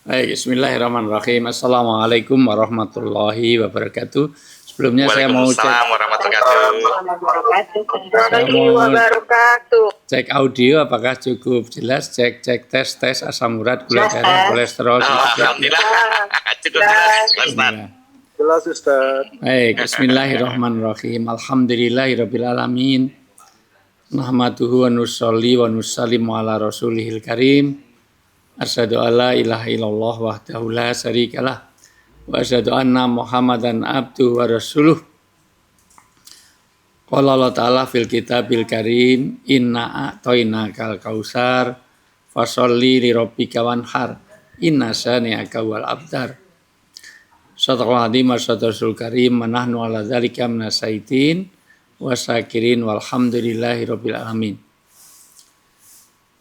Baik, bismillahirrahmanirrahim. Assalamualaikum warahmatullahi wabarakatuh. Sebelumnya saya mau Waalaikumsalam warahmatullahi wabarakatuh. cek audio apakah cukup jelas, cek tes asam urat, gula darah, kolesterol. Alhamdulillah, cukup jelas, Ustaz. Jelas, Ustaz. Baik, bismillahirrahmanirrahim. Alhamdulillahirabbil alamin. Nahmaduhu wa nusolli wa nusallimu ala rasulihil karim. Asyhadu alla ilaha illallah wahdahu la syarikalah wa asyhadu anna Muhammadan abduhu wa rasuluh. Qala Allah Ta'ala fil kitabil karim inna a'tainakal kausar fasholli li rabbika wanhar inna syani'aka wal abtar. Sadaqallahul azim wa sadaqal karim wa nahnu ala dzalika minasaitin wasyakirin walhamdulillahi rabbil alamin.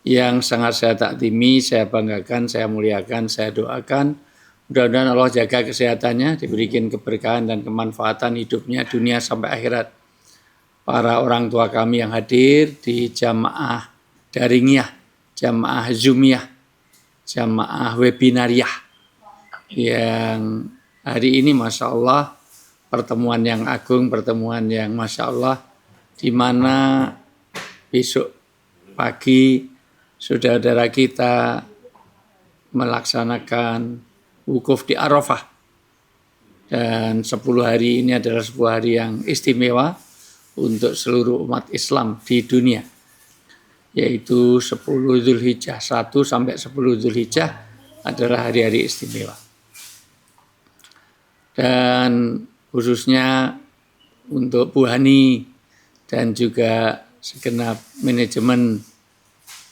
Yang sangat saya takdimi, saya banggakan, saya muliakan, saya doakan. Mudah-mudahan Allah jaga kesehatannya, diberikan keberkahan dan kemanfaatan hidupnya dunia sampai akhirat. Para orang tua kami yang hadir di jamaah daringiyah, jamaah zoomiyah, jamaah webinariah. Yang hari ini Masya Allah pertemuan yang agung, pertemuan yang Masya Allah, di mana besok pagi saudara kita melaksanakan wukuf di Arafah. Dan 10 hari ini adalah sebuah hari yang istimewa untuk seluruh umat Islam di dunia. Yaitu 10 Dzulhijjah, 1 sampai 10 Dzulhijjah adalah hari-hari istimewa. Dan khususnya untuk Bu Hani dan juga segenap manajemen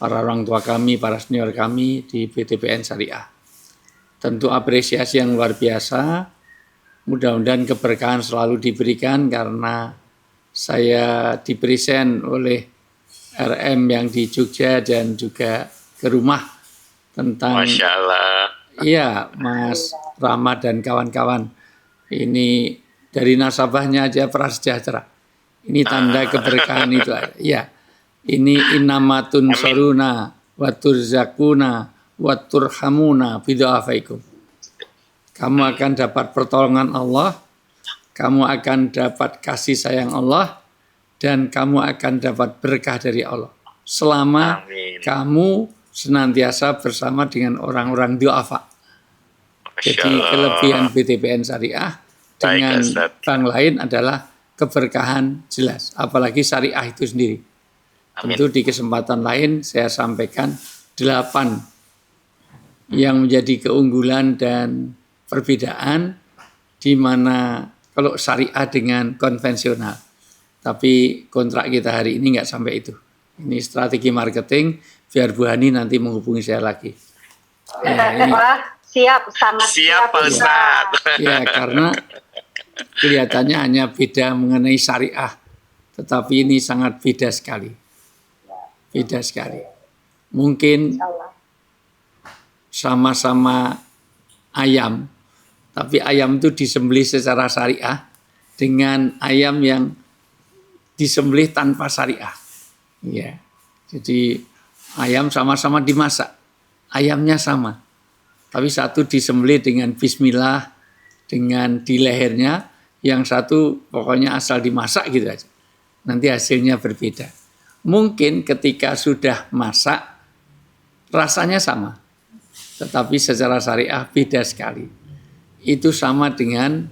para orang tua kami, para senior kami di BTPN Syariah. Tentu apresiasi yang luar biasa, mudah-mudahan keberkahan selalu diberikan karena saya dipresent oleh RM yang di Jogja dan juga ke rumah tentang Masya Allah. Iya, Mas Rama dan kawan-kawan. Ini dari nasabahnya aja prasejahtera. Ini tanda keberkahan itu. Iya. Ini inamatun saruna wa turzakuna wa turhamuna bidu'afaikum. Kamu akan dapat pertolongan Allah, kamu akan dapat kasih sayang Allah, dan kamu akan dapat berkah dari Allah. Selama kamu senantiasa bersama dengan orang-orang du'afa. Jadi kelebihan BTPN Syariah dengan bank lain adalah keberkahan jelas. Apalagi syariah itu sendiri. Tentu di kesempatan lain saya sampaikan 8 yang menjadi keunggulan dan perbedaan di mana kalau syariah dengan konvensional. Tapi kontrak kita hari ini nggak sampai itu. Ini strategi marketing biar Bu Hani nanti menghubungi saya lagi. Ini. Siap, sangat siap Pak Ustaz. Ya, karena kelihatannya hanya beda mengenai syariah. Tetapi ini sangat beda sekali. Beda sekali. Mungkin sama-sama ayam, tapi ayam itu disembelih secara syariah dengan ayam yang disembelih tanpa syariah. Ya. Jadi ayam sama-sama dimasak, ayamnya sama, tapi satu disembelih dengan bismillah, dengan di lehernya, yang satu pokoknya asal dimasak gitu aja. Nanti hasilnya berbeda. Mungkin ketika sudah masak rasanya sama, tetapi secara syariah beda sekali. Itu sama dengan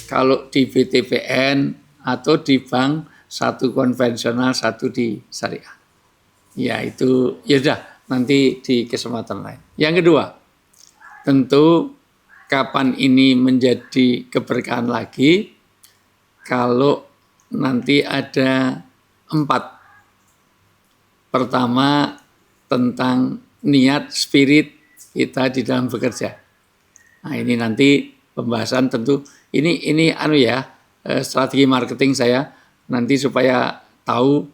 kalau di BTPN atau di bank, satu konvensional, satu di syariah. Ya itu, ya udah nanti di kesempatan lain. Yang kedua, tentu kapan ini menjadi keberkahan lagi kalau nanti ada 4. Pertama, tentang niat spirit kita di dalam bekerja. Nah, ini nanti pembahasan tentu ini strategi marketing saya nanti supaya tahu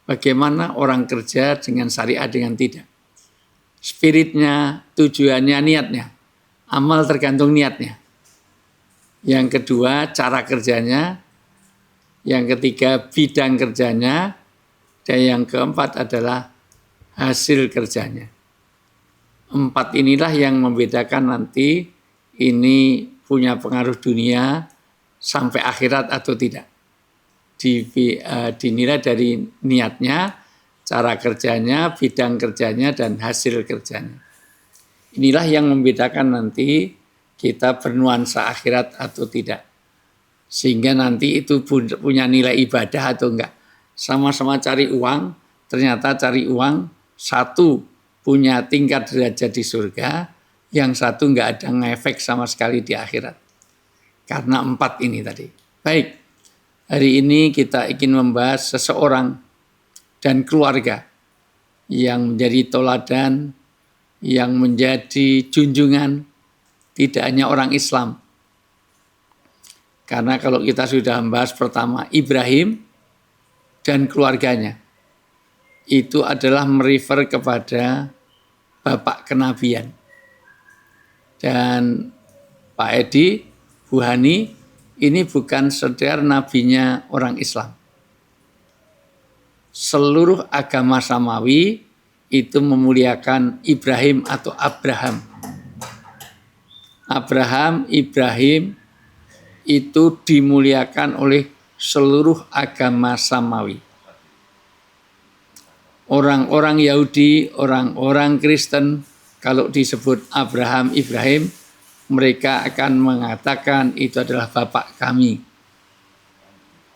bagaimana orang kerja dengan syariah dengan tidak. Spiritnya, tujuannya, niatnya. Amal tergantung niatnya. Yang kedua, cara kerjanya. Yang ketiga, bidang kerjanya. Dan yang keempat adalah hasil kerjanya. Empat inilah yang membedakan nanti ini punya pengaruh dunia sampai akhirat atau tidak. Dinilai dari niatnya, cara kerjanya, bidang kerjanya, dan hasil kerjanya. Inilah yang membedakan nanti kita bernuansa akhirat atau tidak. Sehingga nanti itu punya nilai ibadah atau enggak. Sama-sama cari uang, ternyata cari uang, satu punya tingkat derajat di surga, yang satu enggak ada ngefek sama sekali di akhirat. Karena empat ini tadi. Baik, hari ini kita ingin membahas seseorang dan keluarga yang menjadi toladan, yang menjadi junjungan tidak hanya orang Islam. Karena kalau kita sudah membahas pertama Ibrahim dan keluarganya, itu adalah merefer kepada bapak kenabian. Dan Pak Edi, Bu Hani, ini bukan sekedar nabinya orang Islam. Seluruh agama samawi itu memuliakan Ibrahim atau Abraham. Ibrahim itu dimuliakan oleh seluruh agama samawi. Orang-orang Yahudi, orang-orang Kristen, kalau disebut Ibrahim, mereka akan mengatakan itu adalah bapak kami.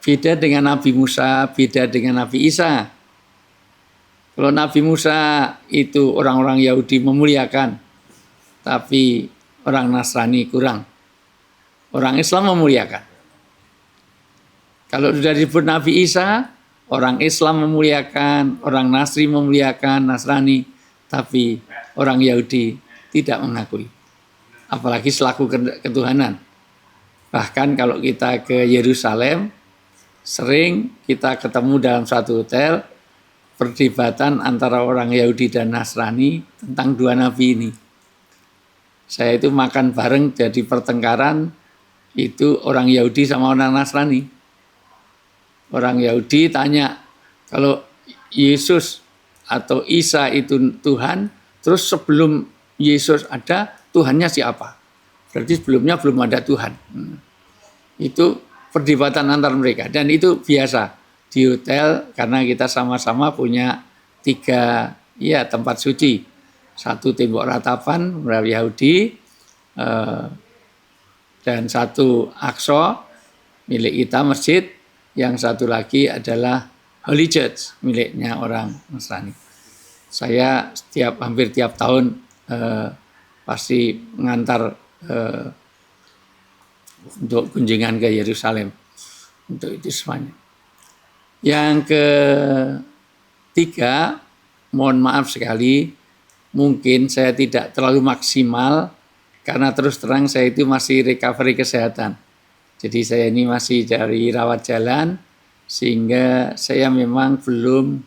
Beda dengan Nabi Musa, beda dengan Nabi Isa. Kalau Nabi Musa itu orang-orang Yahudi memuliakan, tapi orang Nasrani kurang. Orang Islam memuliakan. Kalau sudah disebut Nabi Isa, orang Islam memuliakan, orang Nasrani, tapi orang Yahudi tidak mengakui. Apalagi selaku ketuhanan. Bahkan kalau kita ke Yerusalem, sering kita ketemu dalam satu hotel, perdebatan antara orang Yahudi dan Nasrani tentang dua nabi ini. Saya itu makan bareng, jadi pertengkaran itu orang Yahudi sama orang Nasrani. Orang Yahudi tanya, kalau Yesus atau Isa itu Tuhan, terus sebelum Yesus ada, Tuhannya siapa? Berarti sebelumnya belum ada Tuhan. Itu perdebatan antar mereka, dan itu biasa di hotel karena kita sama-sama punya 3 tempat suci. Satu tembok ratapan Yahudi, dan satu Aqsa milik kita masjid, yang satu lagi adalah Holy Church miliknya orang Nasrani. Saya hampir tiap tahun pasti mengantar untuk kunjungan ke Yerusalem untuk itu semuanya. Yang ketiga, mohon maaf sekali, mungkin saya tidak terlalu maksimal karena terus terang saya itu masih recovery kesehatan. Jadi saya ini masih dari rawat jalan, sehingga saya memang belum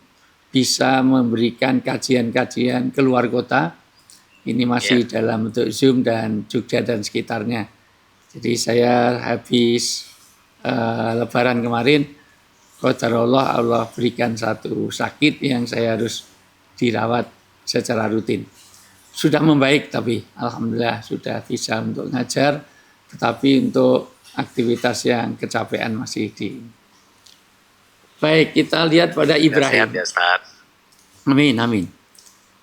bisa memberikan kajian-kajian keluar kota. Ini masih dalam bentuk Zoom dan Jogja dan sekitarnya. Jadi saya habis Lebaran kemarin, qadarullah Allah berikan satu sakit yang saya harus dirawat secara rutin. Sudah membaik, tapi alhamdulillah sudah bisa untuk ngajar, tetapi untuk aktivitas yang kecapean masih di. Baik, kita lihat pada Ibrahim. Ya, Ustaz. Amin, amin.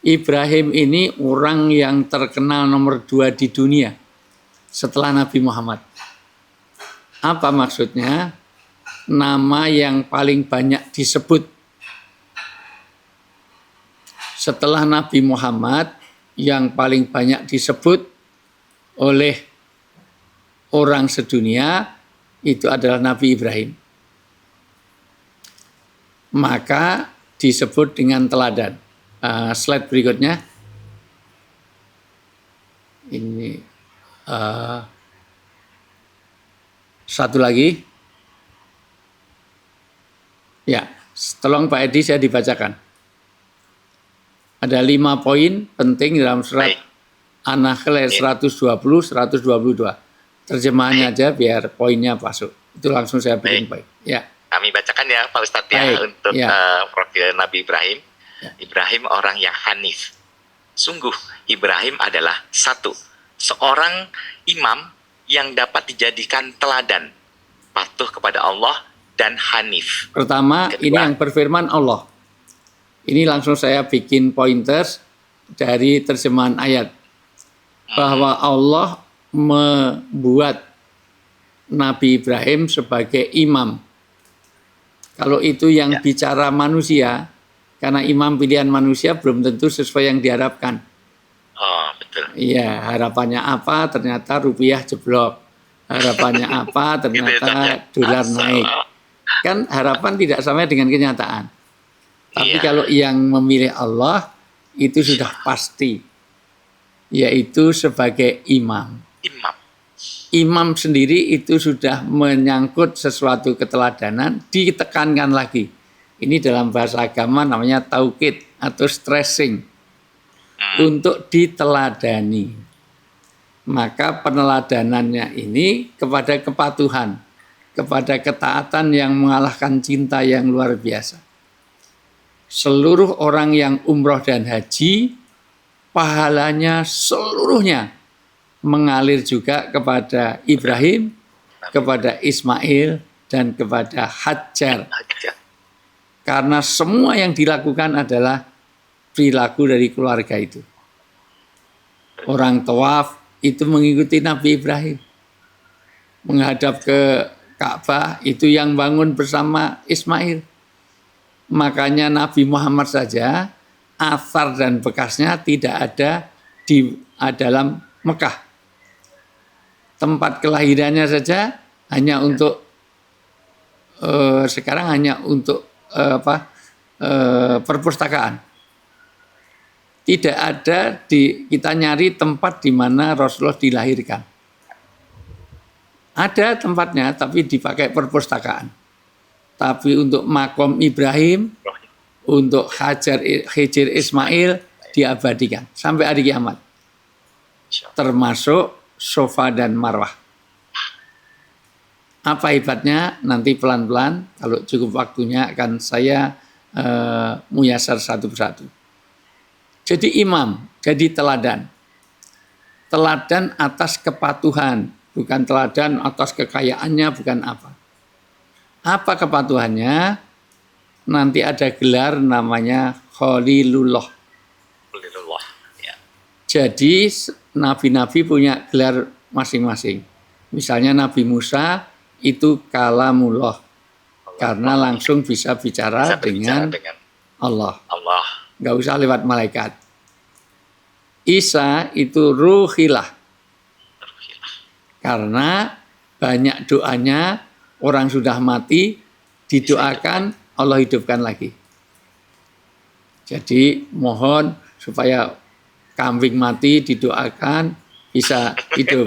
Ibrahim ini orang yang terkenal nomor 2 di dunia setelah Nabi Muhammad. Apa maksudnya? Nama yang paling banyak disebut setelah Nabi Muhammad, yang paling banyak disebut oleh orang sedunia itu adalah Nabi Ibrahim. Maka disebut dengan teladan. Slide berikutnya. Ini satu lagi. Ya, tolong Pak Edi saya dibacakan. Ada 5 poin penting dalam surat An-Nahl 120, 122. Terjemahannya aja biar poinnya masuk. Itu langsung saya bikin baik. Ya. Kami bacakan ya Pak Ustadz ya, untuk profil Nabi Ibrahim. Ya. Ibrahim orang yang hanif. Sungguh Ibrahim adalah satu, seorang imam yang dapat dijadikan teladan, patuh kepada Allah dan hanif. Pertama, Kedua, ini yang berfirman Allah. Ini langsung saya bikin pointers dari terjemahan ayat. Bahwa Allah membuat Nabi Ibrahim sebagai imam. Kalau itu yang bicara manusia, karena imam pilihan manusia belum tentu sesuai yang diharapkan. Oh, betul. Iya, harapannya apa, ternyata rupiah jeblok. Harapannya apa, ternyata dolar naik. Kan harapan tidak sama dengan kenyataan. Tapi kalau yang memilih Allah, itu sudah pasti. Yaitu sebagai imam. Imam sendiri itu sudah menyangkut sesuatu keteladanan, ditekankan lagi. Ini dalam bahasa agama namanya taukid atau stressing. Untuk diteladani. Maka peneladanannya ini kepada kepatuhan, kepada ketaatan yang mengalahkan cinta yang luar biasa. Seluruh orang yang umroh dan haji, pahalanya seluruhnya mengalir juga kepada Ibrahim, kepada Ismail, dan kepada Hajar. Karena semua yang dilakukan adalah perilaku dari keluarga itu. Orang tawaf itu mengikuti Nabi Ibrahim. Menghadap ke Ka'bah itu yang bangun bersama Ismail. Makanya Nabi Muhammad saja, athar dan bekasnya tidak ada di dalam Mekah. Tempat kelahirannya saja hanya untuk sekarang hanya untuk perpustakaan. Tidak ada kita nyari tempat di mana Rasulullah dilahirkan. Ada tempatnya tapi dipakai perpustakaan. Tapi untuk makom Ibrahim, untuk Hijr Ismail diabadikan sampai hari kiamat. Termasuk Sofa dan Marwah. Apa hebatnya? Nanti pelan-pelan, kalau cukup waktunya akan saya muyasar satu persatu. Jadi imam, jadi teladan. Teladan atas kepatuhan, bukan teladan atas kekayaannya, bukan apa. Apa kepatuhannya? Nanti ada gelar namanya Khalilullah. Jadi nabi-nabi punya gelar masing-masing. Misalnya Nabi Musa itu kalamullah. Karena langsung bisa bicara dengan Allah. Nggak usah lewat malaikat. Isa itu ruhillah. Karena banyak doanya, orang sudah mati, didoakan, Allah hidupkan lagi. Jadi mohon supaya kambing mati didoakan bisa hidup.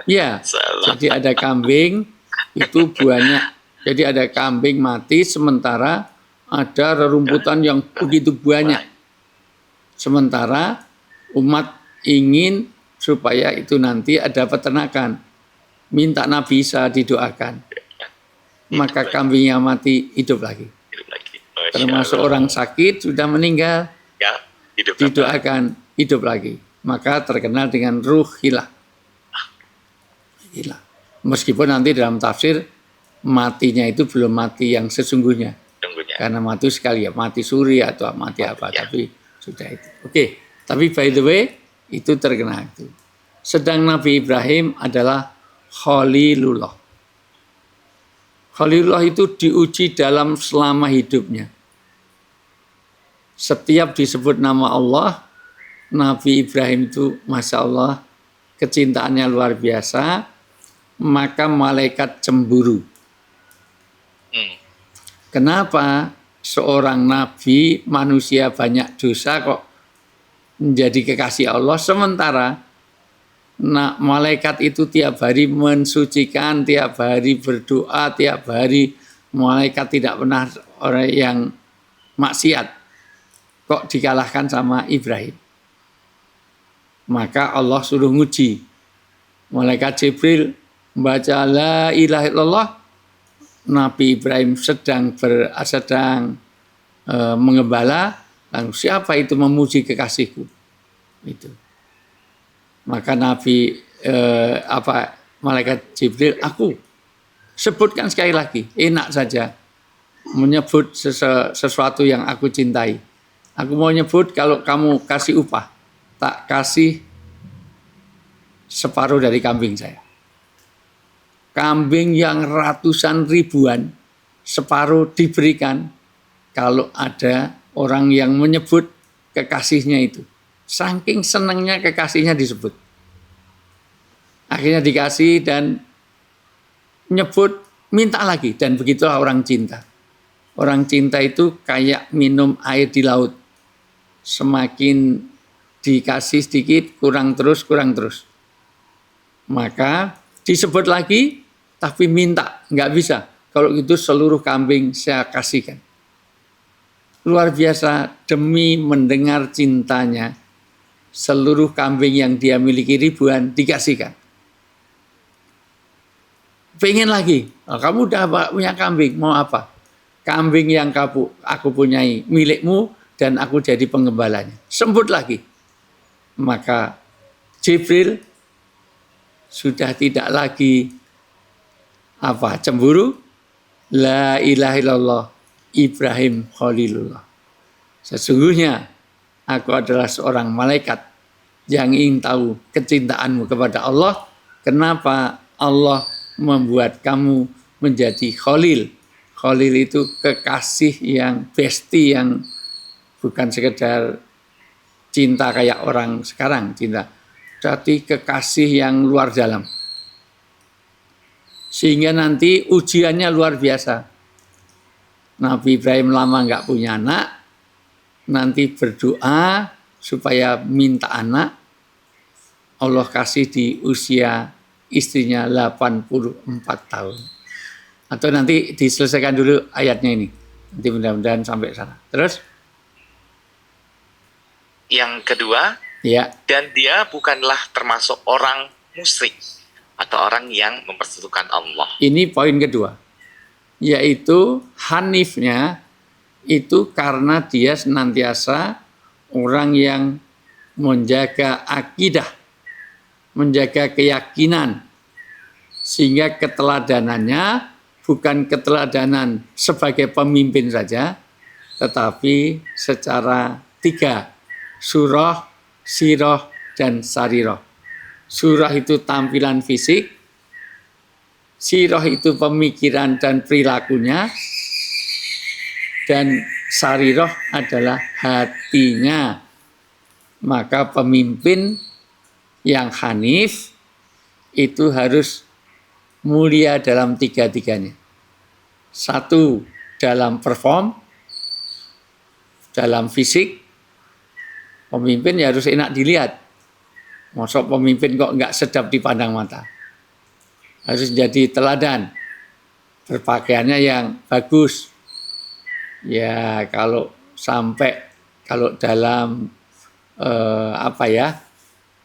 Ya, jadi ada kambing itu banyak. Jadi ada kambing mati sementara ada rerumputan yang begitu banyak. Sementara umat ingin supaya itu nanti ada peternakan. Minta Nabi Isa didoakan. Maka kambing yang mati hidup lagi. Termasuk orang sakit sudah meninggal. Didoakan hidup lagi. Maka terkenal dengan ruhillah. Meskipun nanti dalam tafsir matinya itu belum mati yang sesungguhnya. Karena mati sekali ya, mati suri atau mati apa, tapi sudah itu. Oke, tapi by the way itu terkenal itu. Sedang Nabi Ibrahim adalah Khalilullah. Khalilullah itu diuji dalam selama hidupnya. Setiap disebut nama Allah, Nabi Ibrahim itu Masya Allah kecintaannya luar biasa, maka malaikat cemburu. Kenapa seorang nabi manusia banyak dosa kok menjadi kekasih Allah, sementara malaikat itu tiap hari mensucikan, tiap hari berdoa, tiap hari malaikat tidak pernah orang yang maksiat, kok dikalahkan sama Ibrahim. Maka Allah suruh nguji. Malaikat Jibril membaca la ilaha illallah, Nabi Ibrahim sedang mengembala, lalu siapa itu memuji kekasihku? Itu. Maka Nabi malaikat Jibril, aku sebutkan sekali lagi, enak saja menyebut sesuatu yang aku cintai. Aku mau nyebut, kalau kamu kasih upah, tak kasih separuh dari kambing saya. Kambing yang ratusan ribuan, separuh diberikan kalau ada orang yang menyebut kekasihnya itu. Saking senangnya kekasihnya disebut. Akhirnya dikasih dan nyebut, minta lagi. Dan begitulah orang cinta. Orang cinta itu kayak minum air di laut. Semakin dikasih sedikit, kurang terus. Maka disebut lagi, tapi minta. Nggak bisa. Kalau gitu seluruh kambing saya kasihkan. Luar biasa, demi mendengar cintanya, seluruh kambing yang dia miliki ribuan dikasihkan. Pengen lagi, kamu udah punya kambing, mau apa? Kambing yang aku punyai, milikmu, dan aku jadi penggembalanya. Sebut lagi. Maka Jibril sudah tidak lagi cemburu. La ilaha illallah Ibrahim Khalilullah. Sesungguhnya aku adalah seorang malaikat yang ingin tahu kecintaanmu kepada Allah. Kenapa Allah membuat kamu menjadi Khalil? Khalil itu kekasih yang bestie, yang bukan sekedar cinta kayak orang sekarang cinta, tapi kekasih yang luar dalam. Sehingga nanti ujiannya luar biasa. Nabi Ibrahim lama nggak punya anak, nanti berdoa supaya minta anak, Allah kasih di usia istrinya 84 tahun. Atau nanti diselesaikan dulu ayatnya ini. Nanti mudah-mudahan sampai sana. Terus? Yang kedua, ya. Dan dia bukanlah termasuk orang musyrik atau orang yang mempersekutukan Allah. Ini poin kedua. Yaitu hanifnya itu karena dia senantiasa orang yang menjaga akidah, menjaga keyakinan, sehingga keteladanannya bukan keteladanan sebagai pemimpin saja, tetapi secara 3, surah, sirah, dan sarirah. Surah itu tampilan fisik, sirah itu pemikiran dan perilakunya, dan sarirah adalah hatinya. Maka pemimpin yang hanif itu harus mulia dalam 3-tiganya. 1, dalam perform, dalam fisik. Pemimpin ya harus enak dilihat. Masa pemimpin kok nggak sedap dipandang mata. Harus jadi teladan. Berpakaiannya yang bagus. Ya kalau dalam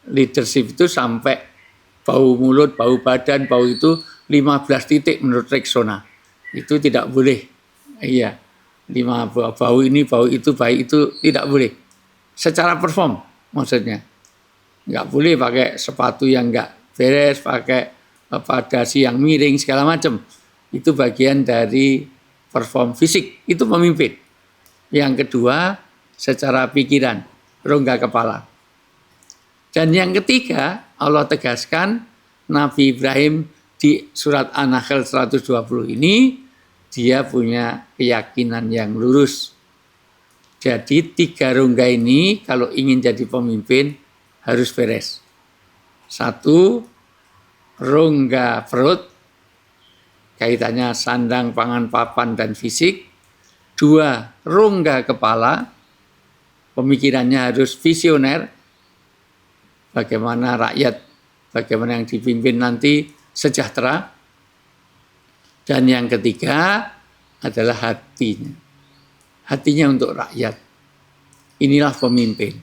leadership itu sampai bau mulut, bau badan, bau itu 15 titik menurut Rexona. Itu tidak boleh. Iya. 5 bau ini, bau itu, baik itu tidak boleh. Secara perform maksudnya. Nggak boleh pakai sepatu yang nggak beres, pakai dasi yang miring, segala macam. Itu bagian dari perform fisik. Itu pemimpin. Yang kedua, secara pikiran, rongga kepala. Dan yang ketiga, Allah tegaskan Nabi Ibrahim di surat An-Nahl 120 ini, dia punya keyakinan yang lurus. Jadi 3 rongga ini kalau ingin jadi pemimpin harus beres. 1, rongga perut, kaitannya sandang, pangan, papan, dan fisik. 2, rongga kepala, pemikirannya harus visioner, bagaimana rakyat, bagaimana yang dipimpin nanti sejahtera. Dan yang ketiga adalah hatinya. Hatinya untuk rakyat. Inilah pemimpin.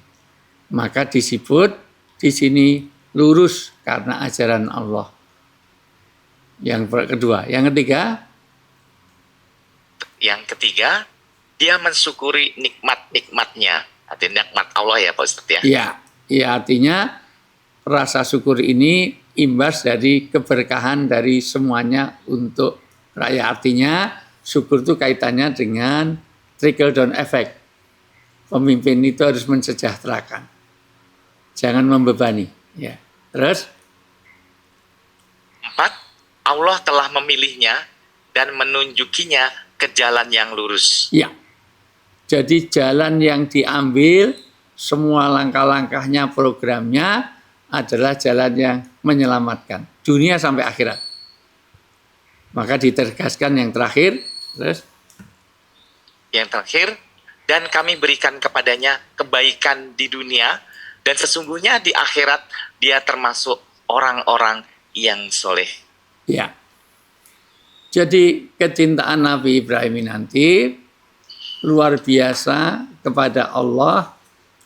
Maka disebut di sini lurus karena ajaran Allah. Yang kedua, yang ketiga. Yang ketiga, dia mensyukuri nikmat-nikmatnya. Artinya nikmat Allah ya Pak Ustadz ya. Iya, Ya artinya rasa syukur ini imbas dari keberkahan dari semuanya untuk rakyat. Artinya syukur itu kaitannya dengan trickle down effect. Pemimpin itu harus mensejahterakan, jangan membebani. Ya. Terus 4. Allah telah memilihnya dan menunjukinya ke jalan yang lurus. ya, jadi jalan yang diambil, semua langkah-langkahnya, programnya adalah jalan yang menyelamatkan dunia sampai akhirat. Maka ditegaskan yang terakhir, terus Yang terakhir, dan kami berikan kepadanya kebaikan di dunia, dan sesungguhnya di akhirat dia termasuk orang-orang yang soleh. ya. Jadi kecintaan Nabi Ibrahim ini nanti luar biasa kepada Allah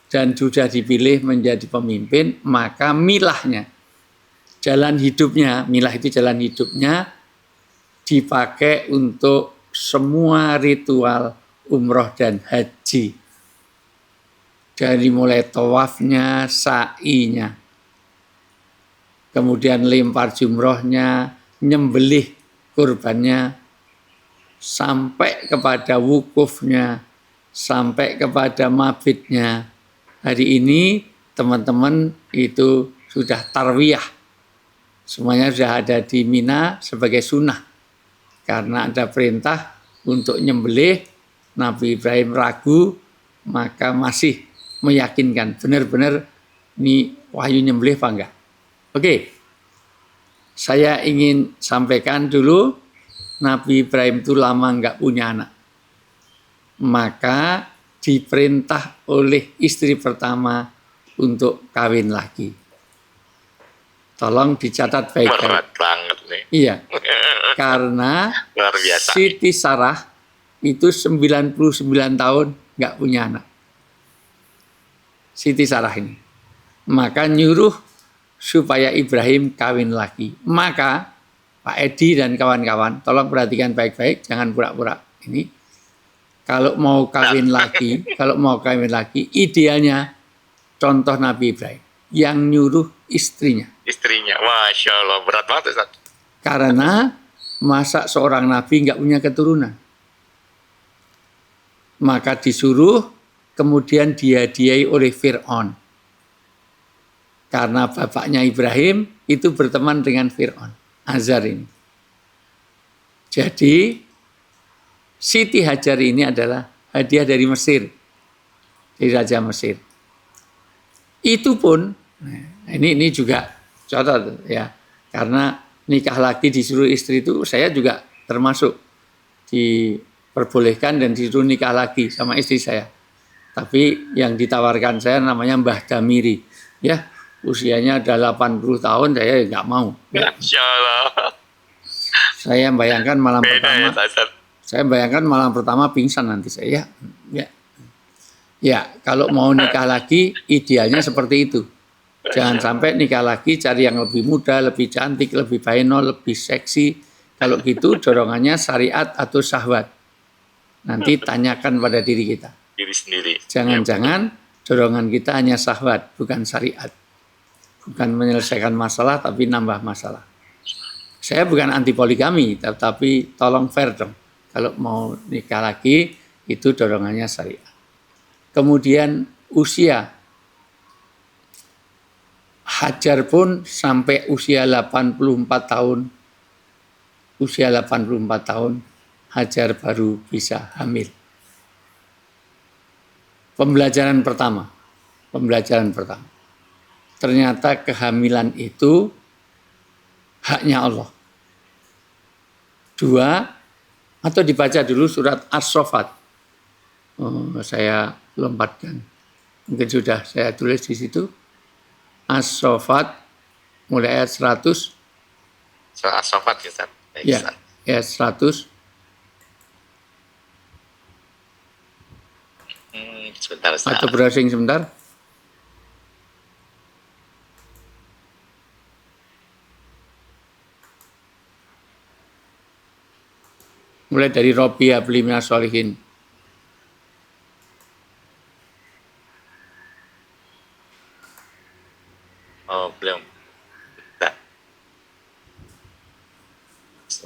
dan sudah dipilih menjadi pemimpin, maka milahnya, jalan hidupnya, milah itu jalan hidupnya dipakai untuk semua ritual umroh dan haji. Dari mulai tawafnya, sa'inya, kemudian lempar jumrohnya, nyembelih kurbannya, sampai kepada wukufnya, sampai kepada mabitnya. Hari ini teman-teman itu sudah tarwiyah. Semuanya sudah ada di Mina sebagai sunnah. Karena ada perintah untuk nyembelih, Nabi Ibrahim ragu, maka masih meyakinkan benar-benar ini wahyu nyembelih apa enggak. Oke. Saya ingin sampaikan dulu, Nabi Ibrahim itu lama enggak punya anak. Maka diperintah oleh istri pertama untuk kawin lagi. Tolong dicatat baik-baik. Berat banget nih. Iya. Karena Luar biasa. Siti Sarah itu 99 tahun enggak punya anak. Siti Sarah ini. Maka nyuruh supaya Ibrahim kawin lagi. Maka Pak Edi dan kawan-kawan, tolong perhatikan baik-baik, jangan pura-pura ini. Kalau mau kawin lagi, idealnya contoh Nabi Ibrahim yang nyuruh istrinya. Istrinya, Masya Allah, berat banget Ustaz. Karena masa seorang Nabi nggak punya keturunan. Maka disuruh, kemudian dihadiahi oleh Fir'aun. Karena bapaknya Ibrahim itu berteman dengan Fir'aun, Azar ini. Jadi Siti Hajar ini adalah hadiah dari Mesir, dari Raja Mesir. Itu pun, ini juga contoh ya, karena nikah lagi disuruh istri itu saya juga termasuk diperbolehkan dan disuruh nikah lagi sama istri saya. Tapi yang ditawarkan saya namanya Mbah Damiri, ya. Usianya ada 80 tahun, saya nggak mau. Masya Allah. Saya bayangkan malam Beda pertama, saya bayangkan malam pertama pingsan nanti saya. Ya, kalau mau nikah lagi, idealnya seperti itu. Jangan sampai nikah lagi cari yang lebih muda, lebih cantik, lebih baino, lebih seksi. Kalau gitu dorongannya syariat atau syahwat. Nanti tanyakan pada diri kita. Diri sendiri. Jangan-jangan dorongan kita hanya syahwat, bukan syariat. Bukan menyelesaikan masalah, tapi nambah masalah. Saya bukan anti poligami, tapi tolong fair dong. Kalau mau nikah lagi, itu dorongannya syariat. Kemudian usia. Hajar pun sampai usia 84 tahun. Usia 84 tahun, Hajar baru bisa hamil. Pembelajaran pertama. Ternyata kehamilan itu haknya Allah. 2, atau dibaca dulu surat As-Saffat. Saya lompatkan. Mungkin sudah saya tulis di situ. As-Saffat mulai ayat 100. Soal As-Saffat ya Ustaz. Ya, ayat 100. Sebentar Ustaz. Atau browsing sebentar. Mulai dari Robi Habli Minas Sholihin.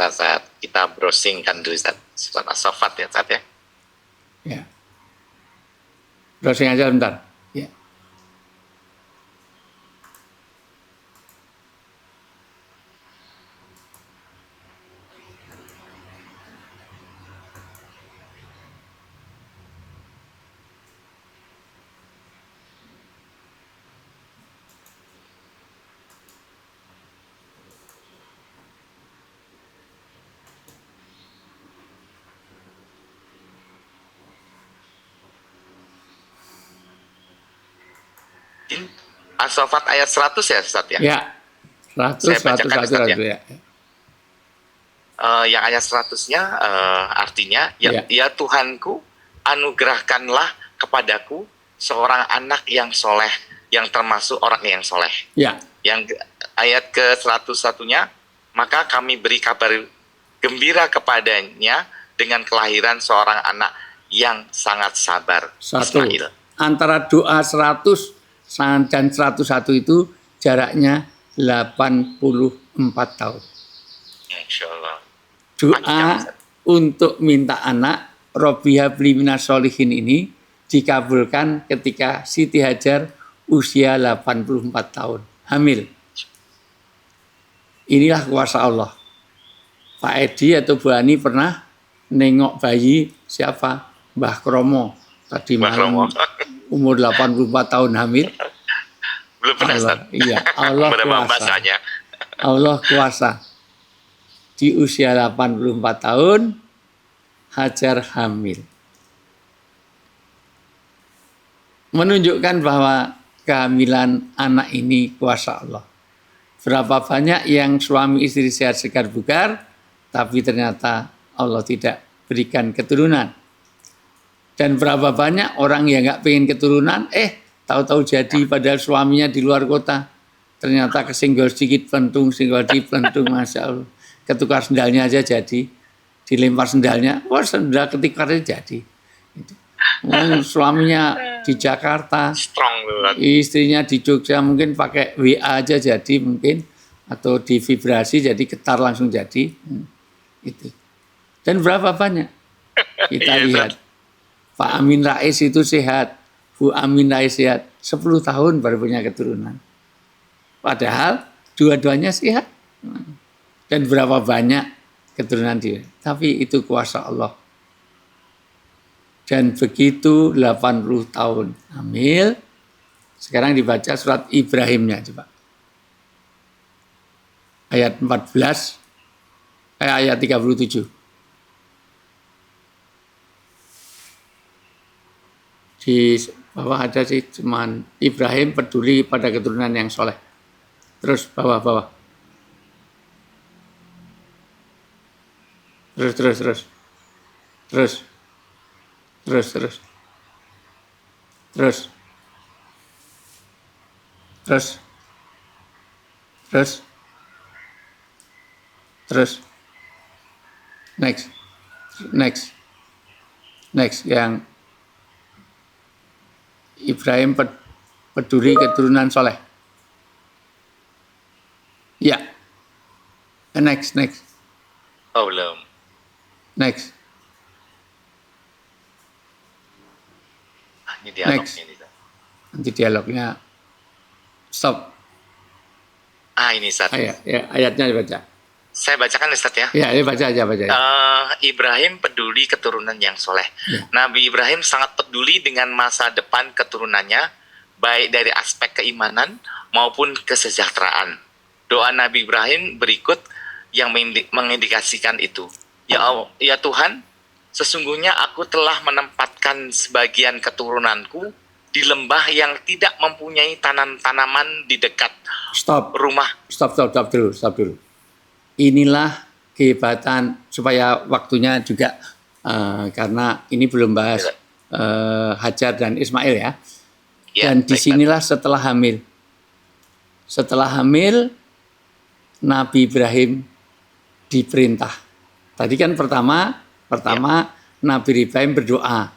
saat kita browsing kan dulu surat As-Saffat ya Ustaz ya. Ya. Browsing aja bentar. Ya. As-Saffat ayat 100 ya Ustaz ya? Ya. 100, Saya bacakan, 100, Ustaz, 100, ya. Yang ayat 100-nya artinya Ya. ya Tuhanku, anugerahkanlah kepadaku seorang anak yang soleh, yang termasuk orang yang soleh. Ya. Yang ayat ke 101-nya, maka kami beri kabar gembira kepadanya dengan kelahiran seorang anak yang sangat sabar, Satu. Ismail. Antara doa 100 dan 101 itu jaraknya 84 tahun. Insya Allah. Doa Panjang. untuk minta anak Robbi habli minas sholihin ini dikabulkan ketika Siti Hajar usia 84 tahun, hamil. Inilah kuasa Allah. Pak Edi atau Bu Ani pernah nengok bayi siapa? Mbah Kromo. Tadi Mbah Kromo. malam umur 84 tahun hamil. Belum pernah Allah, Ustaz. iya, Allah Berapa kuasa. bahasanya? Allah kuasa. Di usia 84 tahun Hajar hamil. Menunjukkan bahwa kehamilan anak ini kuasa Allah. Berapa banyak yang suami istri sehat segar bugar, tapi ternyata Allah tidak berikan keturunan. Dan berapa banyak orang yang nggak pengen keturunan, tahu-tahu jadi padahal suaminya di luar kota. Ternyata kesenggol sedikit pentung, senggol sedikit pentung, Masya Allah. Ketukar sendalnya aja jadi, dilempar sendalnya, wah sendal ketikarnya jadi. Gitu. Suaminya di Jakarta, Strong banget. istrinya di Jogja mungkin pakai WA aja jadi mungkin, atau di vibrasi jadi getar langsung jadi. Itu. Dan berapa banyak? Kita Iya, lihat. Pak Amin Rais itu sehat, Bu Amin Rais sehat, 10 tahun baru punya keturunan. Padahal dua-duanya sehat. Dan berapa banyak keturunan dia. Tapi itu kuasa Allah. Dan begitu 80 tahun hamil, sekarang dibaca surat Ibrahimnya coba. Ayat 14, ayat 37. Di bawah ada sih cuman Ibrahim peduli pada keturunan yang soleh. Terus bawah. Terus. Next yang Ibrahim peduli keturunan soleh. Ya. Next. Oh, belum. Next. Ini dialog Next. ini. Nanti dialognya stop. Ini Ustaz. Ayatnya dibaca. Saya bacakan Ustaz ya. Ya, baca aja. Ibrahim peduli keturunan yang soleh. Ya. Nabi Ibrahim sangat peduli dengan masa depan keturunannya, baik dari aspek keimanan maupun kesejahteraan. Doa Nabi Ibrahim berikut yang mengindikasikan itu. Ya Allah, ya Tuhan, sesungguhnya aku telah menempatkan sebagian keturunanku di lembah yang tidak mempunyai tanaman di dekat rumah. Stop dulu. Inilah kehebatan, supaya waktunya juga karena ini belum bahas Hajar dan Ismail ya. Dan disinilah setelah hamil Nabi Ibrahim diperintah. Tadi kan pertama Nabi Ibrahim berdoa.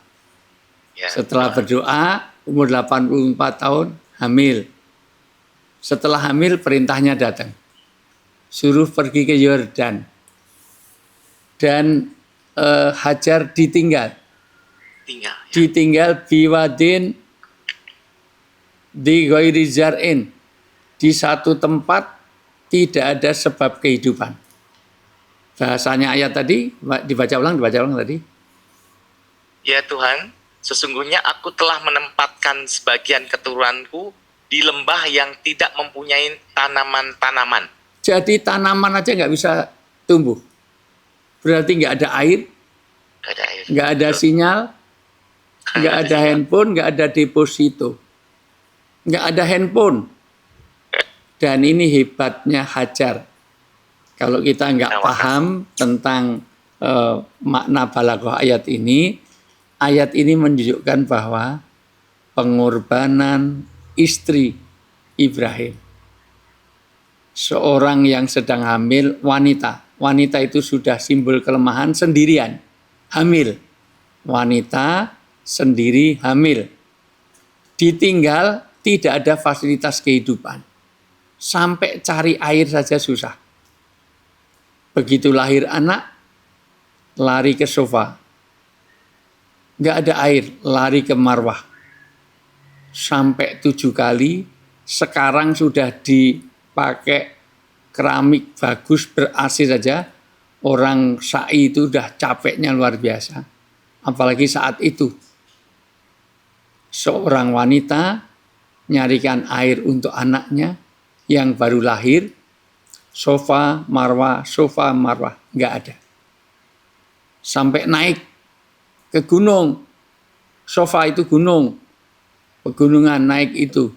Setelah berdoa umur 84 tahun hamil. Setelah hamil perintahnya datang. Suruh pergi ke Yordan. dan Hajar ditinggal. Tinggal. Ya. Ditinggal biwadin di ghairi zar'in. Di satu tempat tidak ada sebab kehidupan. Bahasanya ayat tadi, dibaca ulang tadi. Ya Tuhan, sesungguhnya aku telah menempatkan sebagian keturunanku di lembah yang tidak mempunyai tanaman-tanaman. Jadi tanaman aja nggak bisa tumbuh. Berarti nggak ada air, nggak ada sinyal, nggak ada handphone, nggak ada deposito, nggak ada handphone. Dan ini hebatnya Hajar. Kalau kita nggak paham tentang makna balaghah ayat ini menunjukkan bahwa pengorbanan istri Ibrahim, seorang yang sedang hamil, wanita itu sudah simbol kelemahan, sendirian, hamil. Wanita sendiri hamil. Ditinggal, tidak ada fasilitas kehidupan. Sampai cari air saja susah. Begitu lahir anak, lari ke sofa. Nggak ada air, lari ke marwah. Sampai 7 kali, sekarang sudah dipakai keramik bagus ber-AC saja, orang sa'i itu udah capeknya luar biasa. Apalagi saat itu. Seorang wanita nyarikan air untuk anaknya yang baru lahir, sofa, marwah, nggak ada. Sampai naik ke gunung, sofa itu gunung, pegunungan naik itu.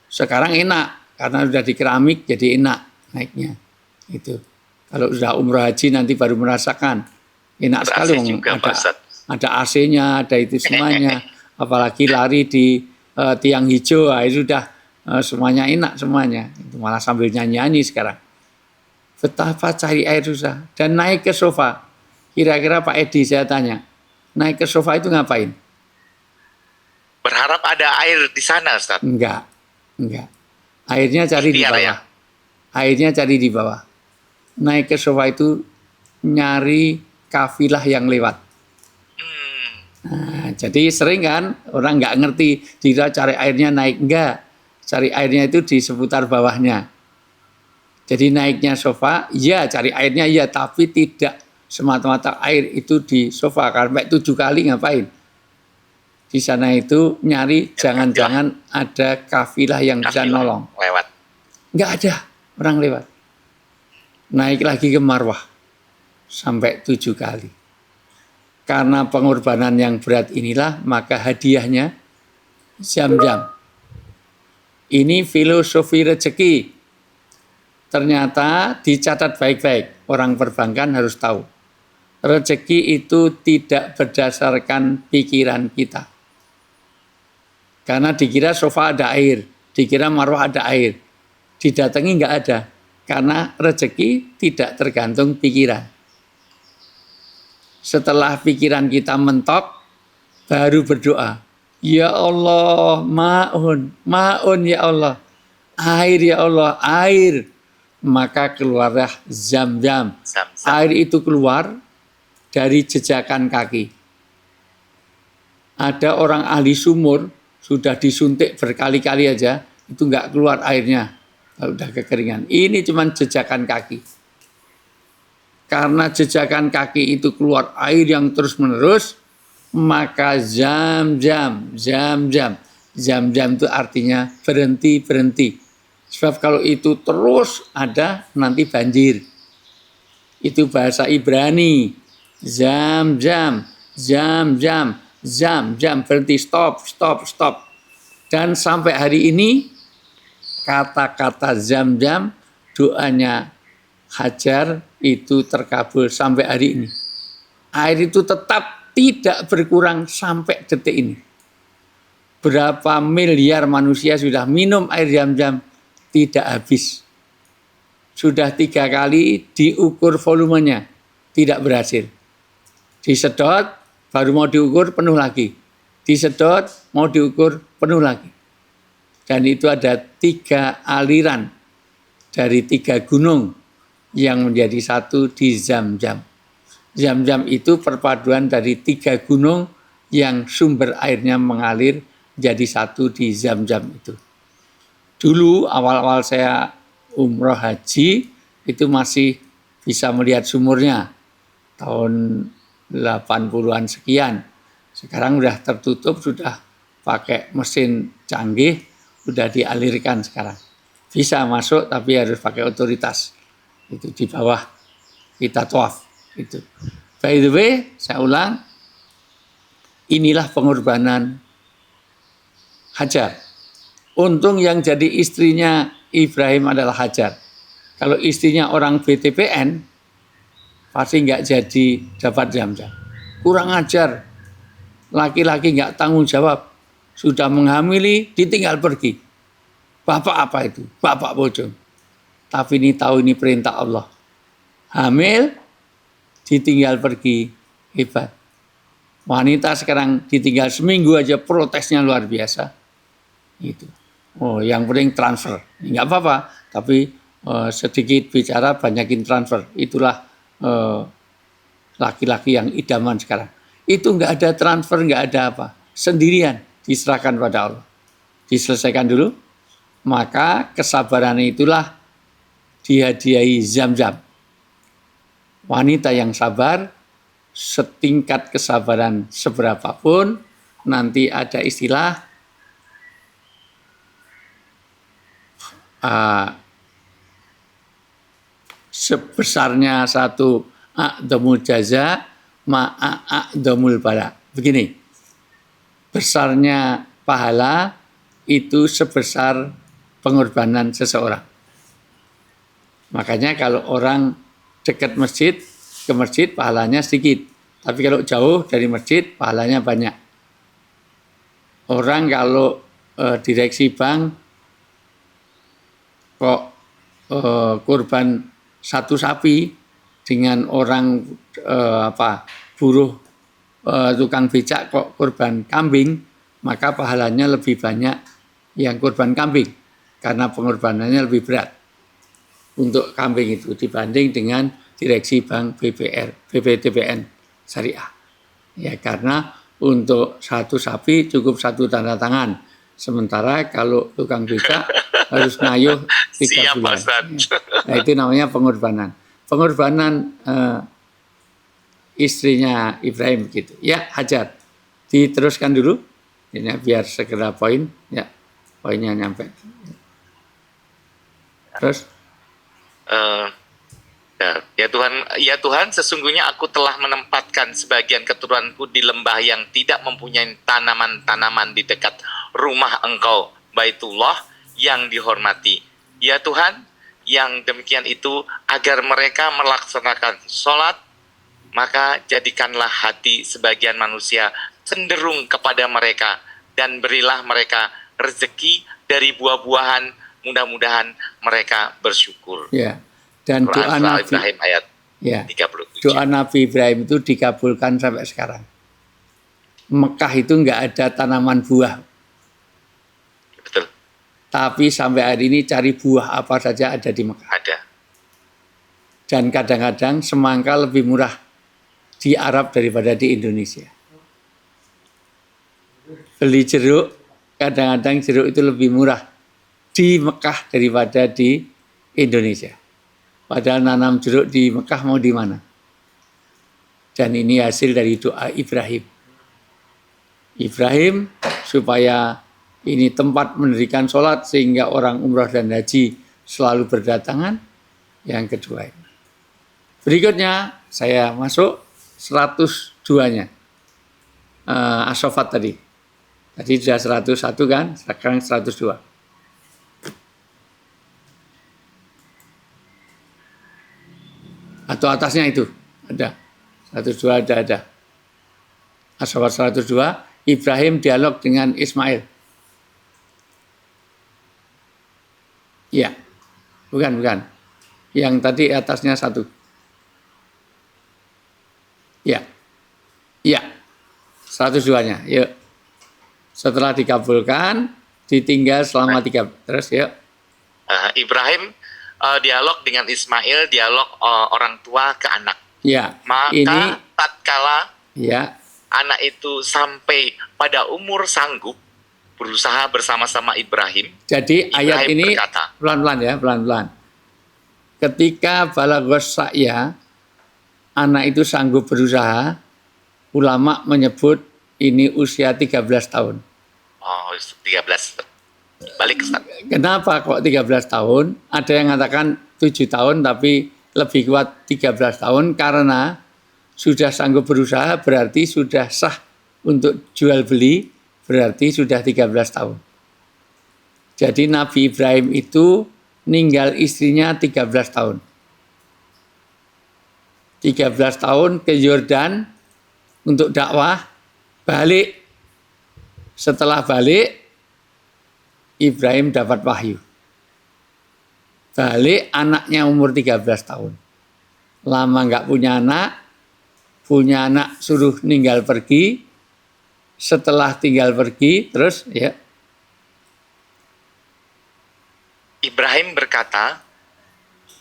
Sekarang enak, karena sudah di keramik jadi enak naiknya. Itu. Kalau sudah umroh haji nanti baru merasakan. Enak sekali, ada AC-nya, ada itu semuanya. Apalagi lari di tiang hijau, itu sudah semuanya enak semuanya. Itu malah sambil nyanyi-nyanyi sekarang. Betapa cari air susah. Dan naik ke sofa. Kira-kira Pak Edi saya tanya, naik ke sofa itu ngapain? Berharap ada air di sana, Ustaz. Enggak. Airnya cari di bawah. Ya? Airnya cari di bawah. Naik ke sofa itu nyari kafilah yang lewat. Nah, jadi sering kan orang nggak ngerti, dia cari airnya naik, enggak. Cari airnya itu di seputar bawahnya. Jadi naiknya sofa, ya cari airnya ya, tapi tidak semata-mata air itu di sofa. Karena 7 kali ngapain? Di sana itu nyari jangan-jangan ada kafilah yang bisa nolong. Lewat. Nggak ada orang lewat. Naik lagi ke marwah sampai 7 kali. Karena pengorbanan yang berat inilah, maka hadiahnya Zam-Zam. Ini filosofi rezeki. Ternyata dicatat baik-baik. Orang perbankan harus tahu. Rezeki itu tidak berdasarkan pikiran kita. Karena dikira sofa ada air, dikira marwah ada air. Didatangi nggak ada. Karena rezeki tidak tergantung pikiran. Setelah pikiran kita mentok, baru berdoa. Ya Allah, ma'un ya Allah. Air ya Allah, air. Maka keluarlah Zam-Zam. Air itu keluar dari jejakan kaki. Ada orang ahli sumur, sudah disuntik berkali-kali aja, itu enggak keluar airnya. Udah kekeringan. Ini cuma jejakan kaki. Karena jejakan kaki itu keluar air yang terus-menerus, maka Zam-Zam. Zam-Zam itu artinya berhenti. Sebab kalau itu terus ada, nanti banjir. Itu bahasa Ibrani. Zam-Zam, berhenti, stop. Dan sampai hari ini, kata-kata Zam-Zam, doanya Hajar itu terkabul sampai hari ini. Air itu tetap tidak berkurang sampai detik ini. Berapa miliar manusia sudah minum air Zam-Zam, tidak habis. Sudah 3 kali diukur volumenya, tidak berhasil. Disedot, baru mau diukur penuh lagi. Disedot, mau diukur penuh lagi. Dan itu ada 3 aliran dari 3 gunung yang menjadi satu di Zam-Zam. Zam-Zam itu perpaduan dari 3 gunung yang sumber airnya mengalir jadi satu di Zam-Zam itu. Dulu awal-awal saya umroh haji itu masih bisa melihat sumurnya tahun 80-an sekian. Sekarang sudah tertutup, sudah pakai mesin canggih, sudah dialirkan sekarang. Bisa masuk tapi harus pakai otoritas. Itu di bawah kita tawaf. Itu. By the way, saya ulang, inilah pengorbanan Hajar. Untung yang jadi istrinya Ibrahim adalah Hajar. Kalau istrinya orang BTPN, pasti nggak jadi dapat Zam-Zam. Kurang ajar, laki-laki nggak tanggung jawab, sudah menghamili, ditinggal pergi. Bapak apa itu? Bapak bojong. Tapi ini tahu ini perintah Allah. Hamil, ditinggal pergi, hebat. Wanita sekarang ditinggal seminggu aja protesnya luar biasa. Itu. Oh, yang penting transfer. Nggak apa-apa, tapi sedikit bicara banyakin transfer. Itulah laki-laki yang idaman sekarang. Itu nggak ada transfer, nggak ada apa. Sendirian diserahkan pada Allah. Diselesaikan dulu. Maka kesabaran itulah dihadiahi Zam-Zam. Wanita yang sabar, setingkat kesabaran seberapapun, nanti ada istilah sebesarnya satu a'dhamul jaza ma'a'dhamul bala. Begini, besarnya pahala itu sebesar pengorbanan seseorang. Makanya kalau orang dekat masjid, ke masjid pahalanya sedikit. Tapi kalau jauh dari masjid pahalanya banyak. Orang kalau direksi bank kok kurban satu sapi dengan orang buruh tukang becak kok kurban kambing, maka pahalanya lebih banyak yang kurban kambing karena pengorbanannya lebih berat untuk kambing itu dibanding dengan direksi bank BPTPN Syariah. Ya, karena untuk satu sapi cukup satu tanda tangan. Sementara kalau tukang becak harus ngayuh 3 bulan. Nah, itu namanya pengorbanan. Pengorbanan istrinya Ibrahim gitu. Ya, Hajar. Diteruskan dulu. Ini biar segera poin. Ya, poinnya nyampe. Terus? Ya Tuhan, sesungguhnya aku telah menempatkan sebagian keturunanku di lembah yang tidak mempunyai tanaman-tanaman di dekat rumah Engkau, Baitullah yang dihormati. Ya Tuhan, yang demikian itu agar mereka melaksanakan sholat, maka jadikanlah hati sebagian manusia cenderung kepada mereka dan berilah mereka rezeki dari buah-buahan, mudah-mudahan mereka bersyukur. Ya. Dan doa Nabi Ibrahim ayat 37. Doa Nabi Ibrahim itu dikabulkan sampai sekarang. Mekah itu enggak ada tanaman buah. Betul. Tapi sampai hari ini cari buah apa saja ada di Mekah. Ada. Dan kadang-kadang semangka lebih murah di Arab daripada di Indonesia. Beli jeruk, kadang-kadang jeruk itu lebih murah di Mekah daripada di Indonesia. Padahal nanam jeruk di Mekah mau di mana? Dan ini hasil dari doa Ibrahim. Ibrahim supaya ini tempat mendirikan sholat sehingga orang umrah dan haji selalu berdatangan. Yang kedua ini. Berikutnya saya masuk 102-nya. As-Saffat tadi. Tadi sudah 101 kan, sekarang 102. Atau atasnya itu ada 102 ada As-Saffat 102. Ibrahim dialog dengan Ismail. Ya, bukan yang tadi atasnya 1. Ya 102-nya. Yuk, setelah dikabulkan ditinggal selama 3 terus yuk. Ibrahim dialog dengan Ismail, dialog orang tua ke anak. Ya, Maka ini tatkala ya, anak itu sampai pada umur sanggup berusaha bersama-sama Ibrahim, jadi ayat Ibrahim ini berkata, pelan-pelan ya, pelan-pelan. Ketika balagos sa'ya, anak itu sanggup berusaha, ulama menyebut ini usia 13 tahun. oh 13, balik Ustaz. Kenapa kok 13 tahun? Ada yang mengatakan 7 tahun tapi lebih kuat 13 tahun karena sudah sanggup berusaha berarti sudah sah untuk jual beli, berarti sudah 13 tahun. Jadi Nabi Ibrahim itu ninggal istrinya 13 tahun. 13 tahun ke Yordan untuk dakwah, balik. Setelah balik, Ibrahim dapat wahyu. Balik anaknya umur 13 tahun. Lama nggak punya anak suruh ninggal pergi. Setelah tinggal pergi, terus ya. Ibrahim berkata,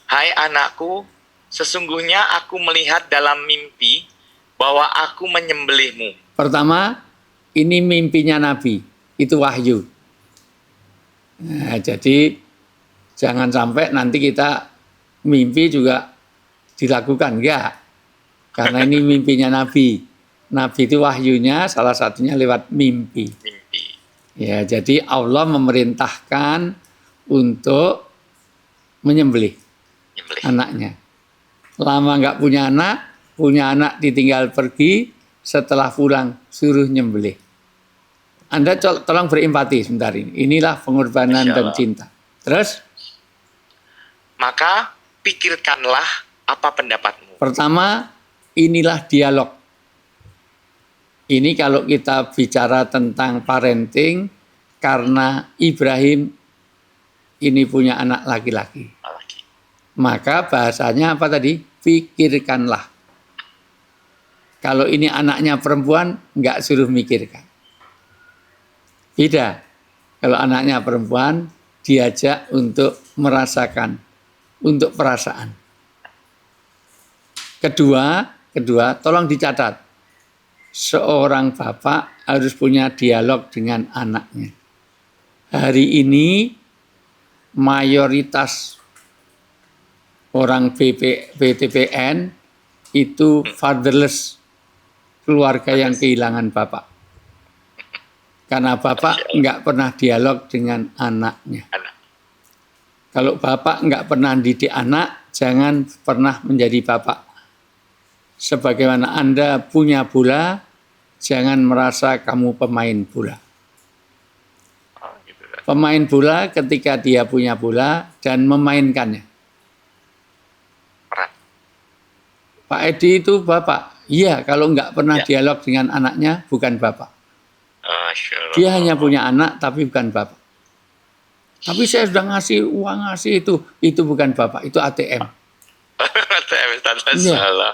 "Hai anakku, sesungguhnya aku melihat dalam mimpi bahwa aku menyembelihmu." Pertama, ini mimpinya Nabi, itu wahyu. Nah, jadi jangan sampai nanti kita mimpi juga dilakukan, enggak. Karena ini mimpinya Nabi. Nabi itu wahyunya salah satunya lewat mimpi. Mimpi. Ya, jadi Allah memerintahkan untuk menyembelih Nyembelih. anaknya. Lama nggak punya anak ditinggal pergi, setelah pulang suruh nyembelih. Anda tolong berempati sebentar ini. Inilah pengorbanan Masya dan Allah. cinta. Terus, Maka pikirkanlah apa pendapatmu. pertama, inilah dialog. Ini kalau kita bicara tentang parenting, karena Ibrahim ini punya anak laki-laki. Laki. Maka bahasanya apa tadi? Pikirkanlah. Kalau ini anaknya perempuan, nggak suruh mikirkan. Beda. Kalau anaknya perempuan, diajak untuk merasakan, untuk perasaan. Kedua, tolong dicatat. Seorang bapak harus punya dialog dengan anaknya. Hari ini mayoritas orang BTPN itu fatherless, keluarga yang kehilangan bapak. Karena bapak nggak pernah dialog dengan anaknya. Anak. Kalau bapak nggak pernah didik anak, jangan pernah menjadi bapak. Sebagaimana Anda punya bola, jangan merasa kamu pemain bola. Oh, gitu. Pemain bola ketika dia punya bola dan memainkannya. Peran. Pak Edi itu bapak. Iya, kalau nggak pernah Ya. dialog dengan anaknya, bukan bapak. Masya Allah. Dia hanya punya anak, tapi bukan bapak. Tapi saya sudah ngasih uang, ngasih itu bukan bapak, itu ATM. Iya. Salah.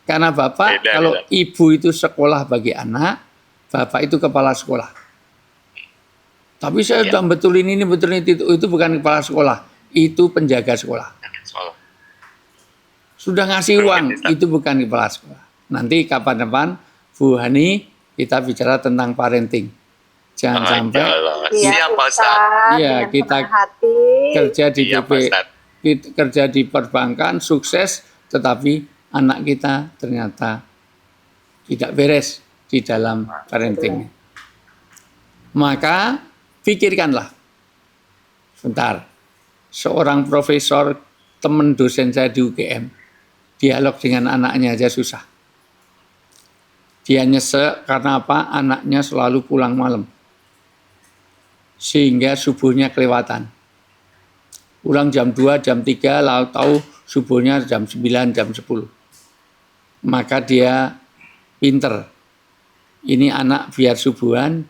Karena bapak, Beda, kalau beda. ibu itu sekolah bagi anak, bapak itu kepala sekolah. Tapi saya sudah betulin ini, betulin itu bukan kepala sekolah, itu penjaga sekolah. Salah. Sudah ngasih uang, itu bukan kepala sekolah. Nanti kapan-kapan Bu Hani kita bicara tentang parenting. Jangan sampai Siap Pak Ustaz. Iya, dengan kita senang hati. kerja di Iya, BP, Pak Ustaz. kerja di perbankan sukses, tetapi anak kita ternyata tidak beres di dalam parenting. Maka pikirkanlah, sebentar, seorang profesor teman dosen saya di UGM, dialog dengan anaknya aja susah. Dia nyesek karena apa? Anaknya selalu pulang malam. Sehingga subuhnya kelewatan. Pulang jam 2, jam 3, lalu tahu subuhnya jam 9, jam 10. Maka dia pinter. Ini anak biar subuhan,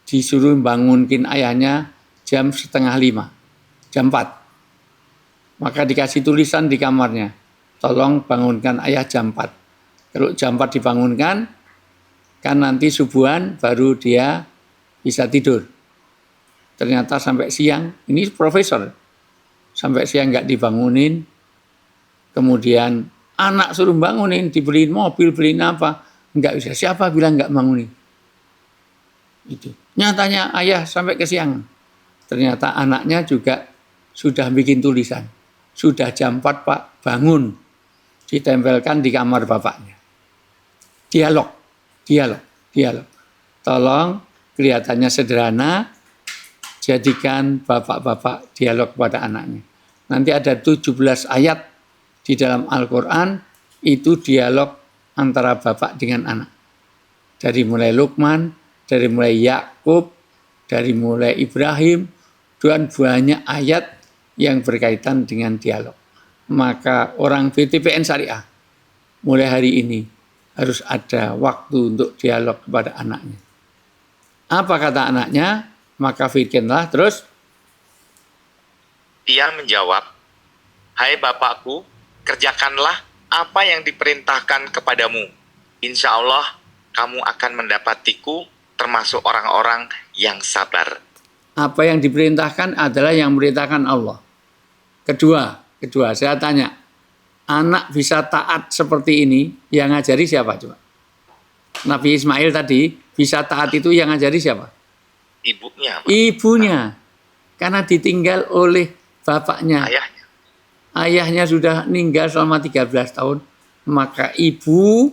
disuruh bangunkin ayahnya jam 4:30, jam 4. Maka dikasih tulisan di kamarnya, tolong bangunkan ayah jam 4. Kalau jam 4 dibangunkan, kan nanti subuhan baru dia bisa tidur. Ternyata sampai siang, ini profesor, sampai siang nggak dibangunin, kemudian Anak suruh bangunin, dibeliin mobil, beliin apa. Enggak bisa. Siapa bilang enggak bangunin? Itu. Nyatanya ayah sampai kesiangan. Ternyata anaknya juga sudah bikin tulisan. Sudah jam 4 Pak, bangun. Ditempelkan di kamar bapaknya. Dialog. Tolong, kelihatannya sederhana, jadikan bapak-bapak dialog kepada anaknya. Nanti ada 17 ayat di dalam Al-Quran, itu dialog antara bapak dengan anak. Dari mulai Luqman, dari mulai Yakub, dari mulai Ibrahim, dan banyak ayat yang berkaitan dengan dialog. Maka orang VTPN Syariah, mulai hari ini harus ada waktu untuk dialog kepada anaknya. Apa kata anaknya? Maka fikirlah terus. Ia menjawab, "Hai bapakku, kerjakanlah apa yang diperintahkan kepadamu. Insya Allah kamu akan mendapatiku termasuk orang-orang yang sabar." Apa yang diperintahkan adalah yang memerintahkan Allah. Kedua, saya tanya, anak bisa taat seperti ini, yang ngajari siapa coba? Nabi Ismail tadi, bisa taat itu yang ngajari siapa? Ibunya. Ibunya. Karena ditinggal oleh bapaknya. Ayahnya. Ayahnya sudah meninggal selama 13 tahun. Maka ibu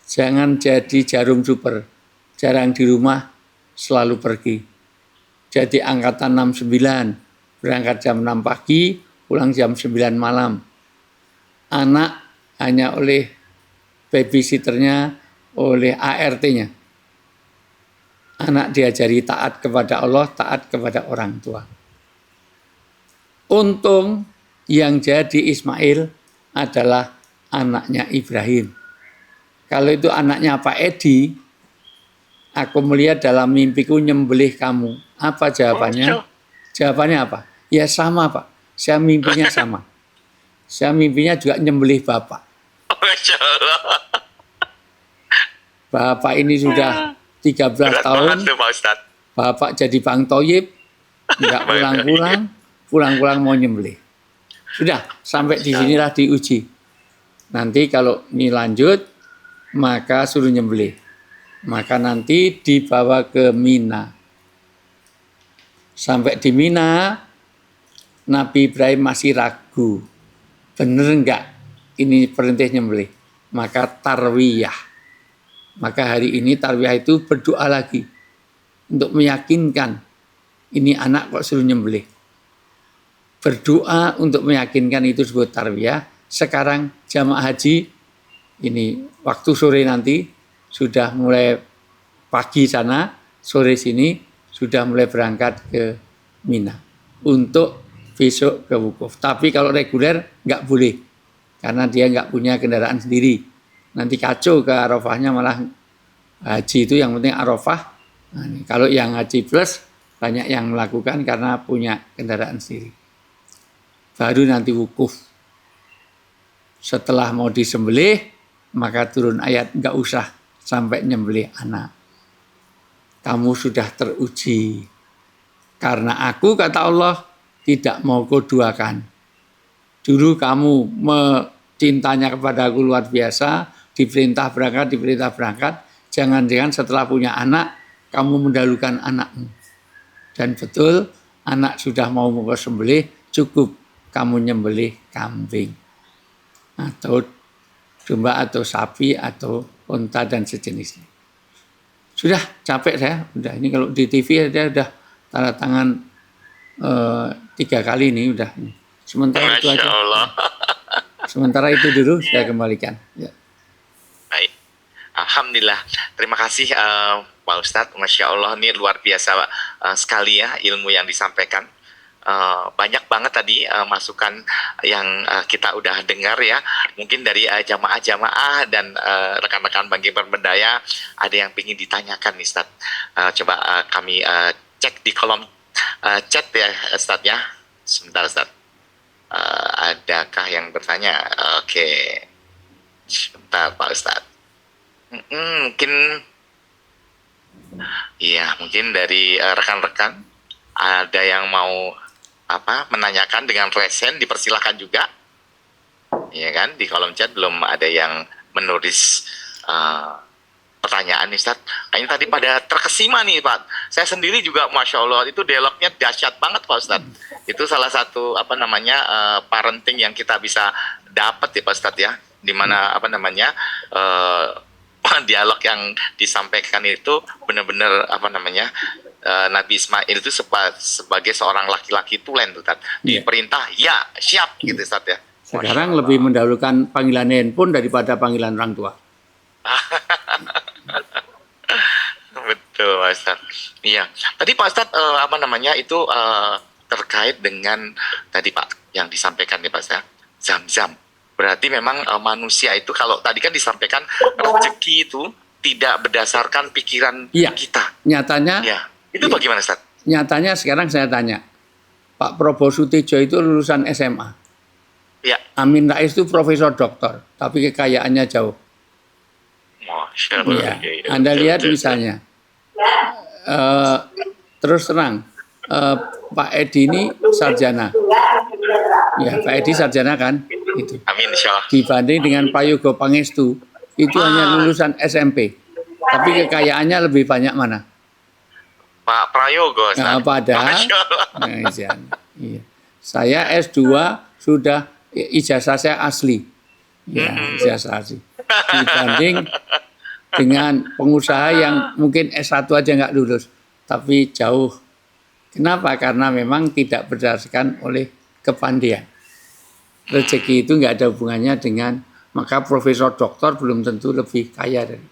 jangan jadi jarum super. Jarang di rumah, selalu pergi. Jadi angkatan 69, berangkat jam 6 pagi, pulang jam 9 malam. Anak hanya oleh babysitternya, oleh ART-nya. Anak diajari taat kepada Allah, taat kepada orang tua. Untung yang jadi Ismail adalah anaknya Ibrahim. Kalau itu anaknya Pak Edi, aku melihat dalam mimpiku nyembelih kamu. Apa jawabannya? Jawabannya apa? Ya sama Pak, saya mimpinya sama. Saya mimpinya juga nyembelih Bapak. Bapak ini sudah 13 tahun. Bapak jadi Bang Toyib, enggak pulang-pulang mau nyembelih. Sudah, sampai di sinilah diuji. Nanti kalau ini lanjut, maka suruh nyembelih. Maka nanti dibawa ke Mina. Sampai di Mina, Nabi Ibrahim masih ragu. Bener enggak ini perintah nyembelih? Maka tarwiyah. Maka hari ini tarwiyah itu berdoa lagi. Untuk meyakinkan ini anak kok suruh nyembelih. Berdoa untuk meyakinkan itu disebut tarwiyah. Sekarang jamaah haji, ini waktu sore nanti, sudah mulai pagi sana, sore sini, sudah mulai berangkat ke Mina. Untuk besok ke wukuf. Tapi kalau reguler nggak boleh. Karena dia nggak punya kendaraan sendiri. Nanti kacau ke Arafahnya, malah haji itu yang penting Arafah. Nah, kalau yang haji plus, banyak yang melakukan karena punya kendaraan sendiri. Baru nanti wukuf. Setelah mau disembelih, maka turun ayat nggak usah sampai nyembelih anak. Kamu sudah teruji. Karena aku, kata Allah, tidak mau kau duakan. Dulu kamu cintanya kepada aku luar biasa, diperintah berangkat. Jangan-jangan setelah punya anak, kamu mendahulukan anakmu. Dan betul, anak sudah mau sembelih, cukup kamu nyembelih kambing. Atau domba, atau sapi, atau unta, dan sejenisnya. Sudah capek saya, udah ini kalau di TV ada udah tanda tangan 3 kali ini udah. Sementara itu aja. Sementara itu dulu saya kembalikan. Ya. Baik, alhamdulillah. Terima kasih Pak Ustadz. Masya Allah, ini luar biasa sekali ya ilmu yang disampaikan. Banyak banget tadi masukan yang kita udah dengar ya. Mungkin dari jamaah-jamaah dan rekan-rekan bagi berberdaya ada yang ingin ditanyakan nih Ustadz. Coba kami cek di kolom chat ya Ustadz ya. Sebentar Ustadz. Adakah yang bertanya? Oke. Sebentar Pak Ustadz. Mungkin dari rekan-rekan ada yang mau menanyakan dengan resen, dipersilakan juga. Ya kan, di kolom chat belum ada yang menulis pertanyaan nih Ustaz. Kayaknya tadi pada terkesima nih Pak. Saya sendiri juga Masya Allah itu dialognya dahsyat banget Pak Ustaz. Itu salah satu parenting yang kita bisa dapat ya Pak Ustaz ya. Dimana dialog yang disampaikan itu benar-benar Nabi Ismail itu sebagai seorang laki-laki tulen tuh Ustaz. Diperintah ya siap gitu Ustaz ya. Sekarang lebih mendahulukan panggilan handphone daripada panggilan orang tua. Betul Pak Ustaz. Iya. Tadi Pak Ustaz terkait dengan tadi Pak yang disampaikan nih Pak Ustaz. Zam-zam. Berarti memang manusia itu kalau tadi kan disampaikan rezeki itu tidak berdasarkan pikiran kita. Nyatanya. Ya. Itu bagaimana Ustaz? Nyatanya sekarang saya tanya. Pak Prabowo Sutejo itu lulusan SMA. Ya. Amin Rais itu profesor doktor, tapi kekayaannya jauh. Masya Allah. Ya. Anda lihat misalnya, terus terang, Pak Edi ini sarjana. Ya, Pak Edi sarjana kan? Itu. Amin insyaallah. Dibanding dengan Pak Yogo Pangestu, itu hanya lulusan SMP. Tapi kekayaannya lebih banyak mana? Pak Prayogo. Padahal, iya. Saya S2 sudah ijazah saya asli. Ya, ijazah asli. Dibanding dengan pengusaha yang mungkin S1 aja nggak lulus, tapi jauh. Kenapa? Karena memang tidak berdasarkan oleh kepandaian. Rezeki itu nggak ada hubungannya dengan, maka profesor doktor belum tentu lebih kaya dari.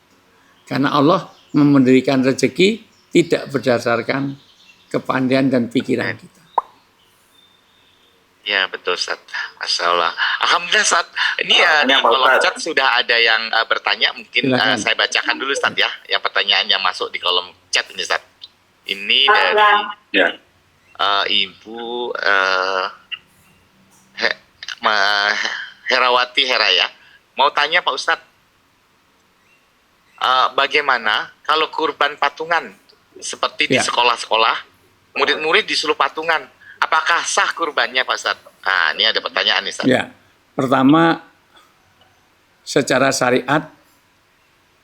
Karena Allah memberikan rezeki tidak berdasarkan kepandaian dan pikiran kita. Ya betul Ustaz. Masya Allah. Alhamdulillah Ustaz. Ini di kolom chat sudah ada yang bertanya. Mungkin saya bacakan dulu Ustaz ya. Yang pertanyaan yang masuk di kolom chat ini Ustaz. Ini dari Ibu Herawati Heraya. Mau tanya Pak Ustaz. Bagaimana kalau kurban patungan seperti di sekolah-sekolah, murid-murid disuruh patungan, apakah sah kurbannya Pak Ustaz? Nah, ini ada pertanyaan nih Ustaz. Ya, pertama secara syariat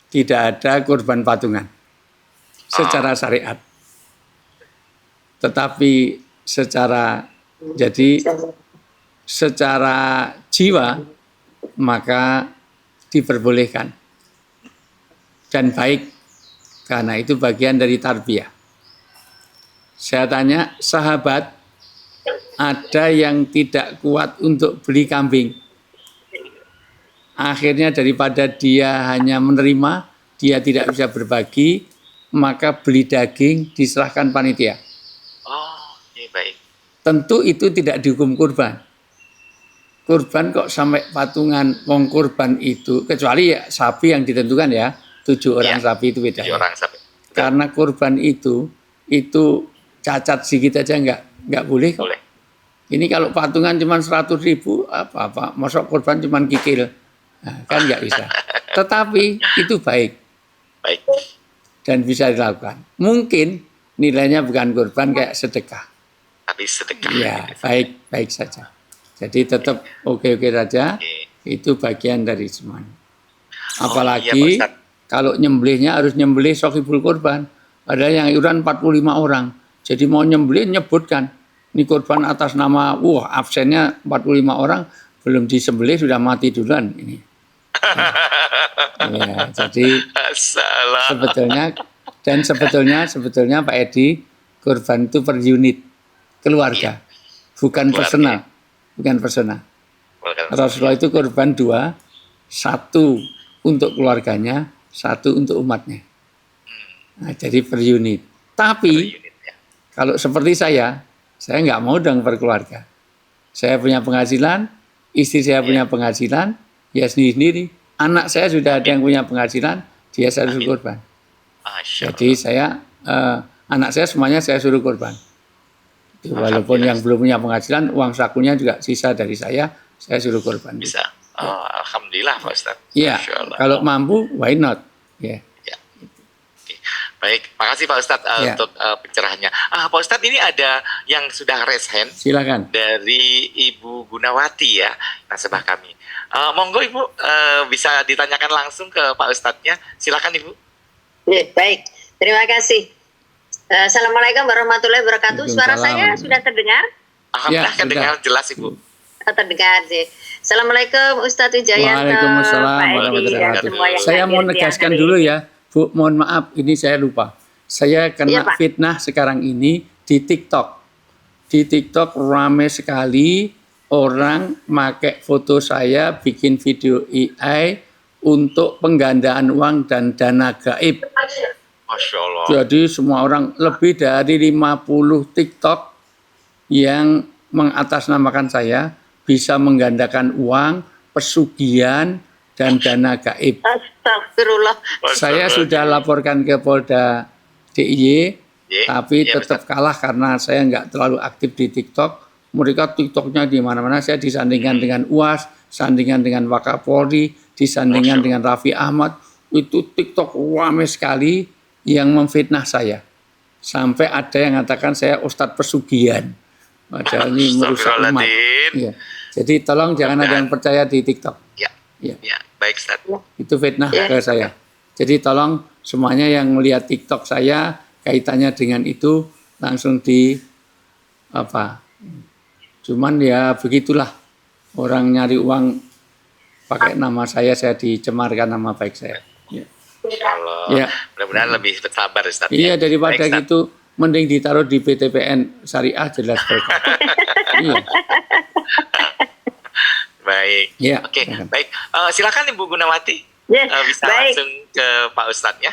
tidak ada kurban patungan. Secara syariat. Tetapi secara jiwa maka diperbolehkan. Dan baik, karena itu bagian dari tarbiyah. Saya tanya, sahabat, ada yang tidak kuat untuk beli kambing. Akhirnya daripada dia hanya menerima, dia tidak bisa berbagi, maka beli daging diserahkan panitia. Oh, ini baik. Tentu itu tidak dihukum kurban. Kurban kok sampai patungan wong kurban itu, kecuali ya sapi yang ditentukan ya. 7 orang sapi itu beda. 7 orang sapi. Karena kurban itu cacat sedikit aja nggak boleh kok. Boleh. Ini kalau patungan cuma 100.000 apa masuk kurban cuma kikil, nah, kan nggak bisa. Tetapi itu baik. Baik. Dan bisa dilakukan. Mungkin nilainya bukan kurban kayak sedekah. Tapi sedekah. Ya baik saja. Jadi tetap oke saja. Itu bagian dari semuanya. Apalagi kalau nyembelihnya harus nyembelih sohibul kurban. Ada yang iuran 45 orang. Jadi mau nyembelih nyebutkan. Ini kurban atas nama, absennya 45 orang. Belum disembelih sudah mati duluan. Ini. Ya, jadi sebetulnya Pak Edi, kurban itu per unit keluarga. Bukan personal. Rasulullah itu kurban 2. 1 untuk keluarganya, 1 untuk umatnya. Nah, jadi per unit. Tapi kalau seperti saya nggak mau dong per keluarga. Saya punya penghasilan, istri saya punya penghasilan, ya sendiri-sendiri. Anak saya sudah ada yang punya penghasilan, dia saya suruh kurban. Jadi anak saya semuanya saya suruh kurban. Walaupun yang belum punya penghasilan, uang sakunya juga sisa dari saya suruh kurban. Bisa. Oh, alhamdulillah Pak Ustaz. Iya, kalau mampu, why not? Yeah. Ya. Baik, makasih Pak Ustadz Ya. untuk pencerahannya. Pak Ustadz, ini ada yang sudah raise hand Silakan. dari Ibu Gunawati ya, nasabah kami. Monggo Ibu bisa ditanyakan langsung ke Pak Ustadznya. Silakan Ibu. Ya, baik, terima kasih. Assalamualaikum warahmatullahi wabarakatuh. Suara saya sudah terdengar? Alhamdulillah Ya, kedengar jelas Ibu. Terdengar sih. Assalamualaikum Ustadz Wijayanto. Waalaikumsalam Pak Edi, warahmatullahi dan wabarakatuh. semua yang Saya mau hadir siang negaskan hari dulu ini. ya, Bu, mohon maaf, ini saya lupa. Saya kena Iya, Pak. fitnah sekarang ini di TikTok. Di TikTok ramai sekali orang pakai foto saya bikin video AI untuk penggandaan uang dan dana gaib. Masya Allah. Jadi semua orang, lebih dari 50 TikTok yang mengatasnamakan saya bisa menggandakan uang, pesugihan, dan dana gaib. Astagfirullah. Saya sudah laporkan ke Polda DIY, tapi Iya, tetap kalah karena saya nggak terlalu aktif di TikTok. Mereka TikToknya di mana-mana, saya disandingkan dengan UAS, sandingan dengan Wakapolri, disandingkan dengan Raffi Ahmad. Itu TikTok ramai sekali yang memfitnah saya. Sampai ada yang mengatakan saya Ustadz pesugihan. Padahal ini merusak umat. Astagfirullahaladzim. Iya. Jadi tolong jangan ada yang percaya di TikTok. Ya, Iya. ya, baik Ustaz. Itu fitnah ke saya. Jadi tolong semuanya yang melihat TikTok saya kaitannya dengan itu langsung di apa. Cuman ya begitulah, orang nyari uang pakai nama saya dicemarkan nama baik saya. Ya. Kalau Ya. mudah-mudahan lebih bersabar Ustaz. Iya, daripada Baik, Ustaz. gitu mending ditaruh di BTPN Syariah jelas berkah. Iya. Baik. Ya, Oke, silakan. baik. Silakan Ibu Gunawati. Ya, Bisa baik. langsung ke Pak Ustadz ya.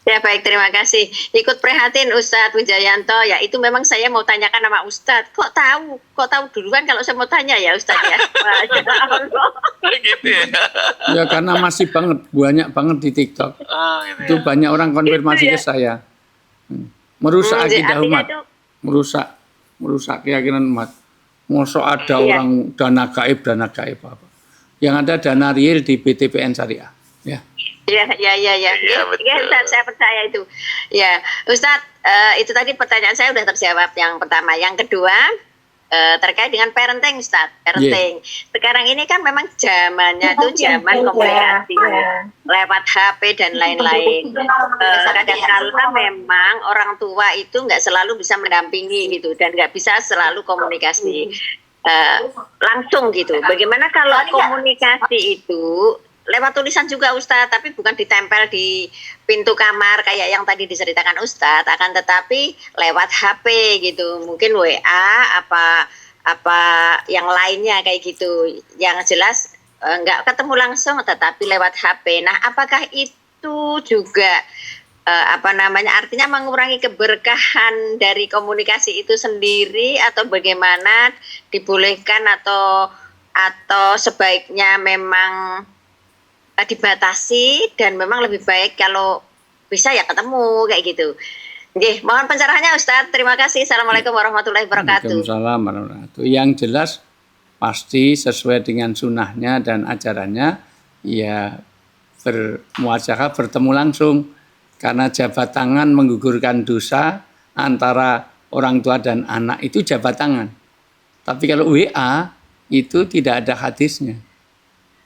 Ya baik, terima kasih. Ikut prihatin Ustadz Wijayanto. Ya itu memang saya mau tanyakan nama Ustadz. Kok tahu duluan kalau saya mau tanya ya Ustadz ya. Masya Allah. Gitu ya. Ya karena masih banyak banget di TikTok. Gitu Itu ya. banyak orang konfirmasi Gitu ya. ke saya. Merusak akidah Artinya umat. itu, Merusak keyakinan umat. Masa ada Iya. orang dana gaib apa. Yang ada dana real di BTPN Syariah. Ya. ya. Iya, betul. Ya Ustadz, saya percaya itu. Ya Ustadz, itu tadi pertanyaan saya sudah terjawab yang pertama. Yang kedua, terkait dengan parenting Ustadz. Parenting. Sekarang ini kan memang zamannya tuh zaman komunikasi. Lewat HP dan lain-lain. Kadang-kadang memang orang tua itu nggak selalu bisa mendampingi gitu. Dan nggak bisa selalu komunikasi langsung gitu. Bagaimana kalau komunikasi itu lewat tulisan juga Ustadz, tapi bukan ditempel di pintu kamar kayak yang tadi diceritakan Ustadz, akan tetapi lewat HP gitu, mungkin WA apa yang lainnya kayak gitu, yang jelas nggak ketemu langsung tetapi lewat HP. Nah, apakah itu juga artinya mengurangi keberkahan dari komunikasi itu sendiri, atau bagaimana, dibolehkan atau sebaiknya memang dibatasi dan memang lebih baik kalau bisa ya ketemu kayak gitu. Oke, mohon pencerahannya Ustadz. Terima kasih. Assalamualaikum warahmatullahi wabarakatuh. Waalaikumsalam warahmatullahi wabarakatuh. Yang jelas pasti sesuai dengan sunnahnya dan ajarannya, ya bermuasyarah, bertemu langsung. Karena jabat tangan menggugurkan dosa antara orang tua dan anak, itu jabat tangan. Tapi kalau WA itu tidak ada hadisnya.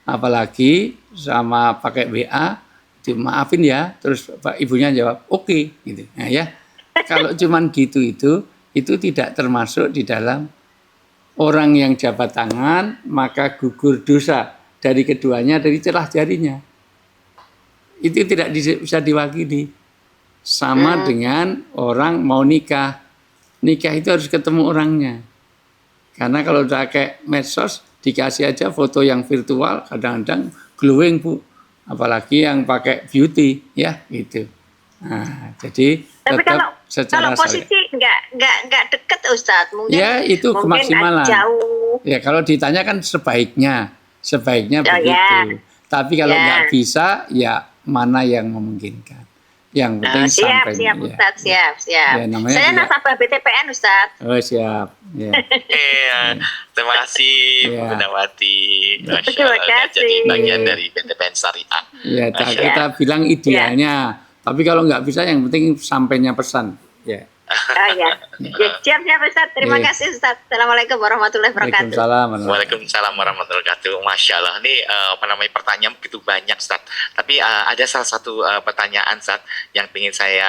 Apalagi sama pakai WA, dimaafin ya, terus ibunya jawab oke, gitu. Nah ya, kalau cuman gitu itu tidak termasuk di dalam orang yang jabat tangan maka gugur dosa dari keduanya dari celah jarinya. Itu tidak bisa diwakili. Sama dengan orang mau nikah itu harus ketemu orangnya. Karena kalau udah kayak medsos, dikasih aja foto yang virtual, kadang-kadang glowing Bu, apalagi yang pakai beauty ya gitu. Nah, jadi tapi tetap kalau posisi nggak deket Ustadz, mungkin ya itu kemaksimalan. Jauh. Ya kalau ditanya kan sebaiknya begitu. Ya. Tapi kalau nggak bisa, ya mana yang memungkinkan. Yang penting Siap sampainya. Ustadz, siap. Ya, namanya Saya juga- nasabah BTPN Ustadz. Oh siap. Ya. Iya, terima kasih Bu Iya. Gunawati. Masya Terima Allah, udah jadi kasih. bagian dari BTPN Syariah. Ya, Masya kita bilang idealnya. Tapi kalau nggak bisa, yang penting sampainya pesan. Ya. Ah, ya. Ya, siap Ustaz. Terima Iya. kasih Ustaz. Assalamualaikum warahmatullahi wabarakatuh. Waalaikumsalam. Waalaikumsalam warahmatullahi wabarakatuh. Masya Allah, ini pertanyaan begitu banyak, Ustaz. Tapi ada salah satu pertanyaan, Ustaz, yang ingin saya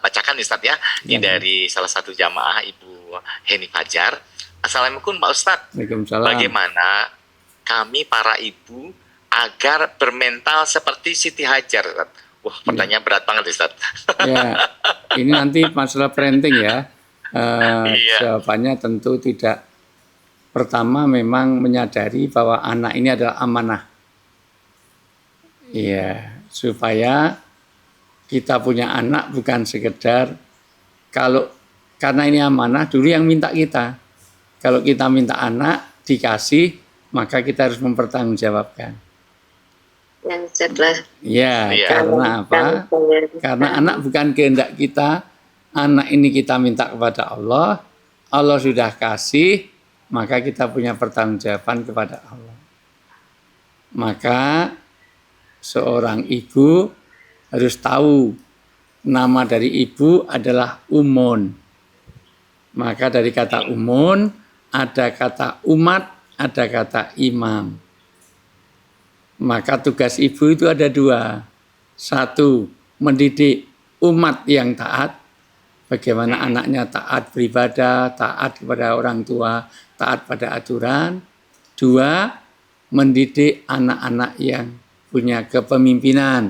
bacakan, Ustaz ya. Ini Ya. dari salah satu jamaah Ibu Heni Fajar. Assalamualaikum Pak Ustaz. Waalaikumsalam. Bagaimana kami para ibu agar bermental seperti Siti Hajar, Ustaz? Wah, pertanyaan berat banget, Ustaz. Ya, ini nanti masalah parenting ya. Iya. Jawabannya tentu tidak. Pertama memang menyadari bahwa anak ini adalah amanah. Iya, supaya kita punya anak bukan sekedar karena ini amanah dulu yang minta kita. Kalau kita minta anak dikasih, maka kita harus mempertanggungjawabkan. Yang jelas. Ya, Iya. karena apa? Karena anak bukan kehendak kita, anak ini kita minta kepada Allah, Allah sudah kasih, maka kita punya pertanggungjawaban kepada Allah. Maka seorang ibu harus tahu nama dari ibu adalah Umun. Maka dari kata Umun ada kata umat, ada kata imam. Maka tugas ibu itu ada dua. Satu, mendidik umat yang taat. Bagaimana anaknya taat beribadah, taat kepada orang tua, taat pada aturan. Dua, mendidik anak-anak yang punya kepemimpinan,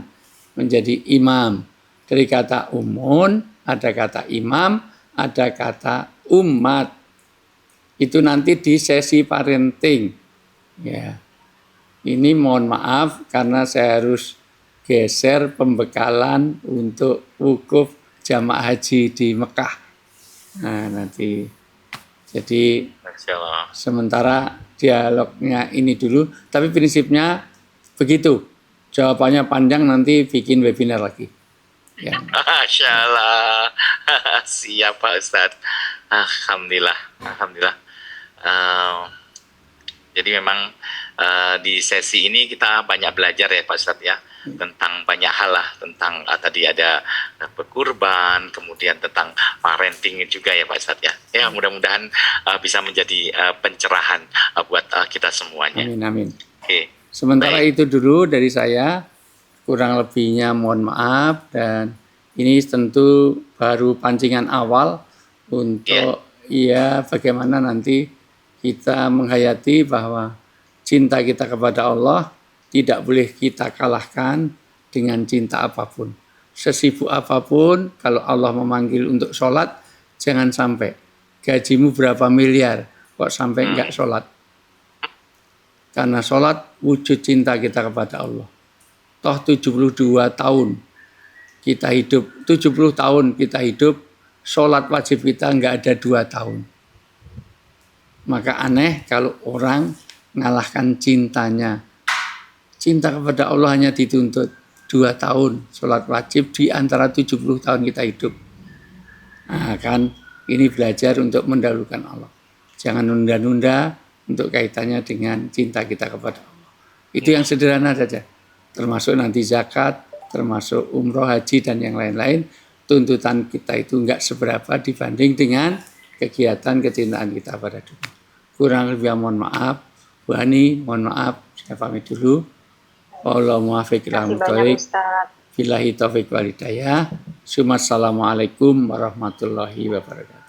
menjadi imam. Dari kata umun, ada kata imam, ada kata umat. Itu nanti di sesi parenting. Ya. Ini mohon maaf karena saya harus geser pembekalan untuk wukuf jamaah haji di Mekah. Nah, nanti. Jadi Masya Allah. sementara dialognya ini dulu, tapi prinsipnya begitu. Jawabannya panjang, nanti bikin webinar lagi. Ya. Masya Allah. Siap Pak Ustadz. Alhamdulillah. Alhamdulillah. Jadi memang di sesi ini kita banyak belajar ya Pak Ustadz ya. Tentang banyak hal lah. Tentang tadi ada berkurban, kemudian tentang parenting juga ya Pak Ustadz ya. Ya mudah-mudahan bisa menjadi pencerahan buat kita semuanya. Amin, amin. Oke. Sementara Baik. itu dulu dari saya, kurang lebihnya mohon maaf, dan ini tentu baru pancingan awal untuk ya bagaimana nanti kita menghayati bahwa cinta kita kepada Allah tidak boleh kita kalahkan dengan cinta apapun. Sesibuk apapun, kalau Allah memanggil untuk sholat, jangan sampai. Gajimu berapa miliar, kok sampai enggak sholat. Karena sholat wujud cinta kita kepada Allah. Toh 72 tahun kita hidup, 70 tahun kita hidup, sholat wajib kita enggak ada 2 tahun. Maka aneh kalau orang ngalahkan cintanya. Cinta kepada Allah hanya dituntut 2 tahun sholat wajib di antara 70 tahun kita hidup. Nah kan ini belajar untuk mendahulukan Allah. Jangan nunda-nunda untuk kaitannya dengan cinta kita kepada Allah. Itu yang sederhana saja. Termasuk nanti zakat, termasuk umroh, haji, dan yang lain-lain. Tuntutan kita itu enggak seberapa dibanding dengan kegiatan kecintaan kita pada dunia. Kurang lebih mohon maaf. Bu Ani, mohon maaf. Saya pamit dulu. Wallahu muwaffiq ila aqwamit thoriq. Billahi taufiq wal hidayah. Assalamualaikum warahmatullahi wabarakatuh.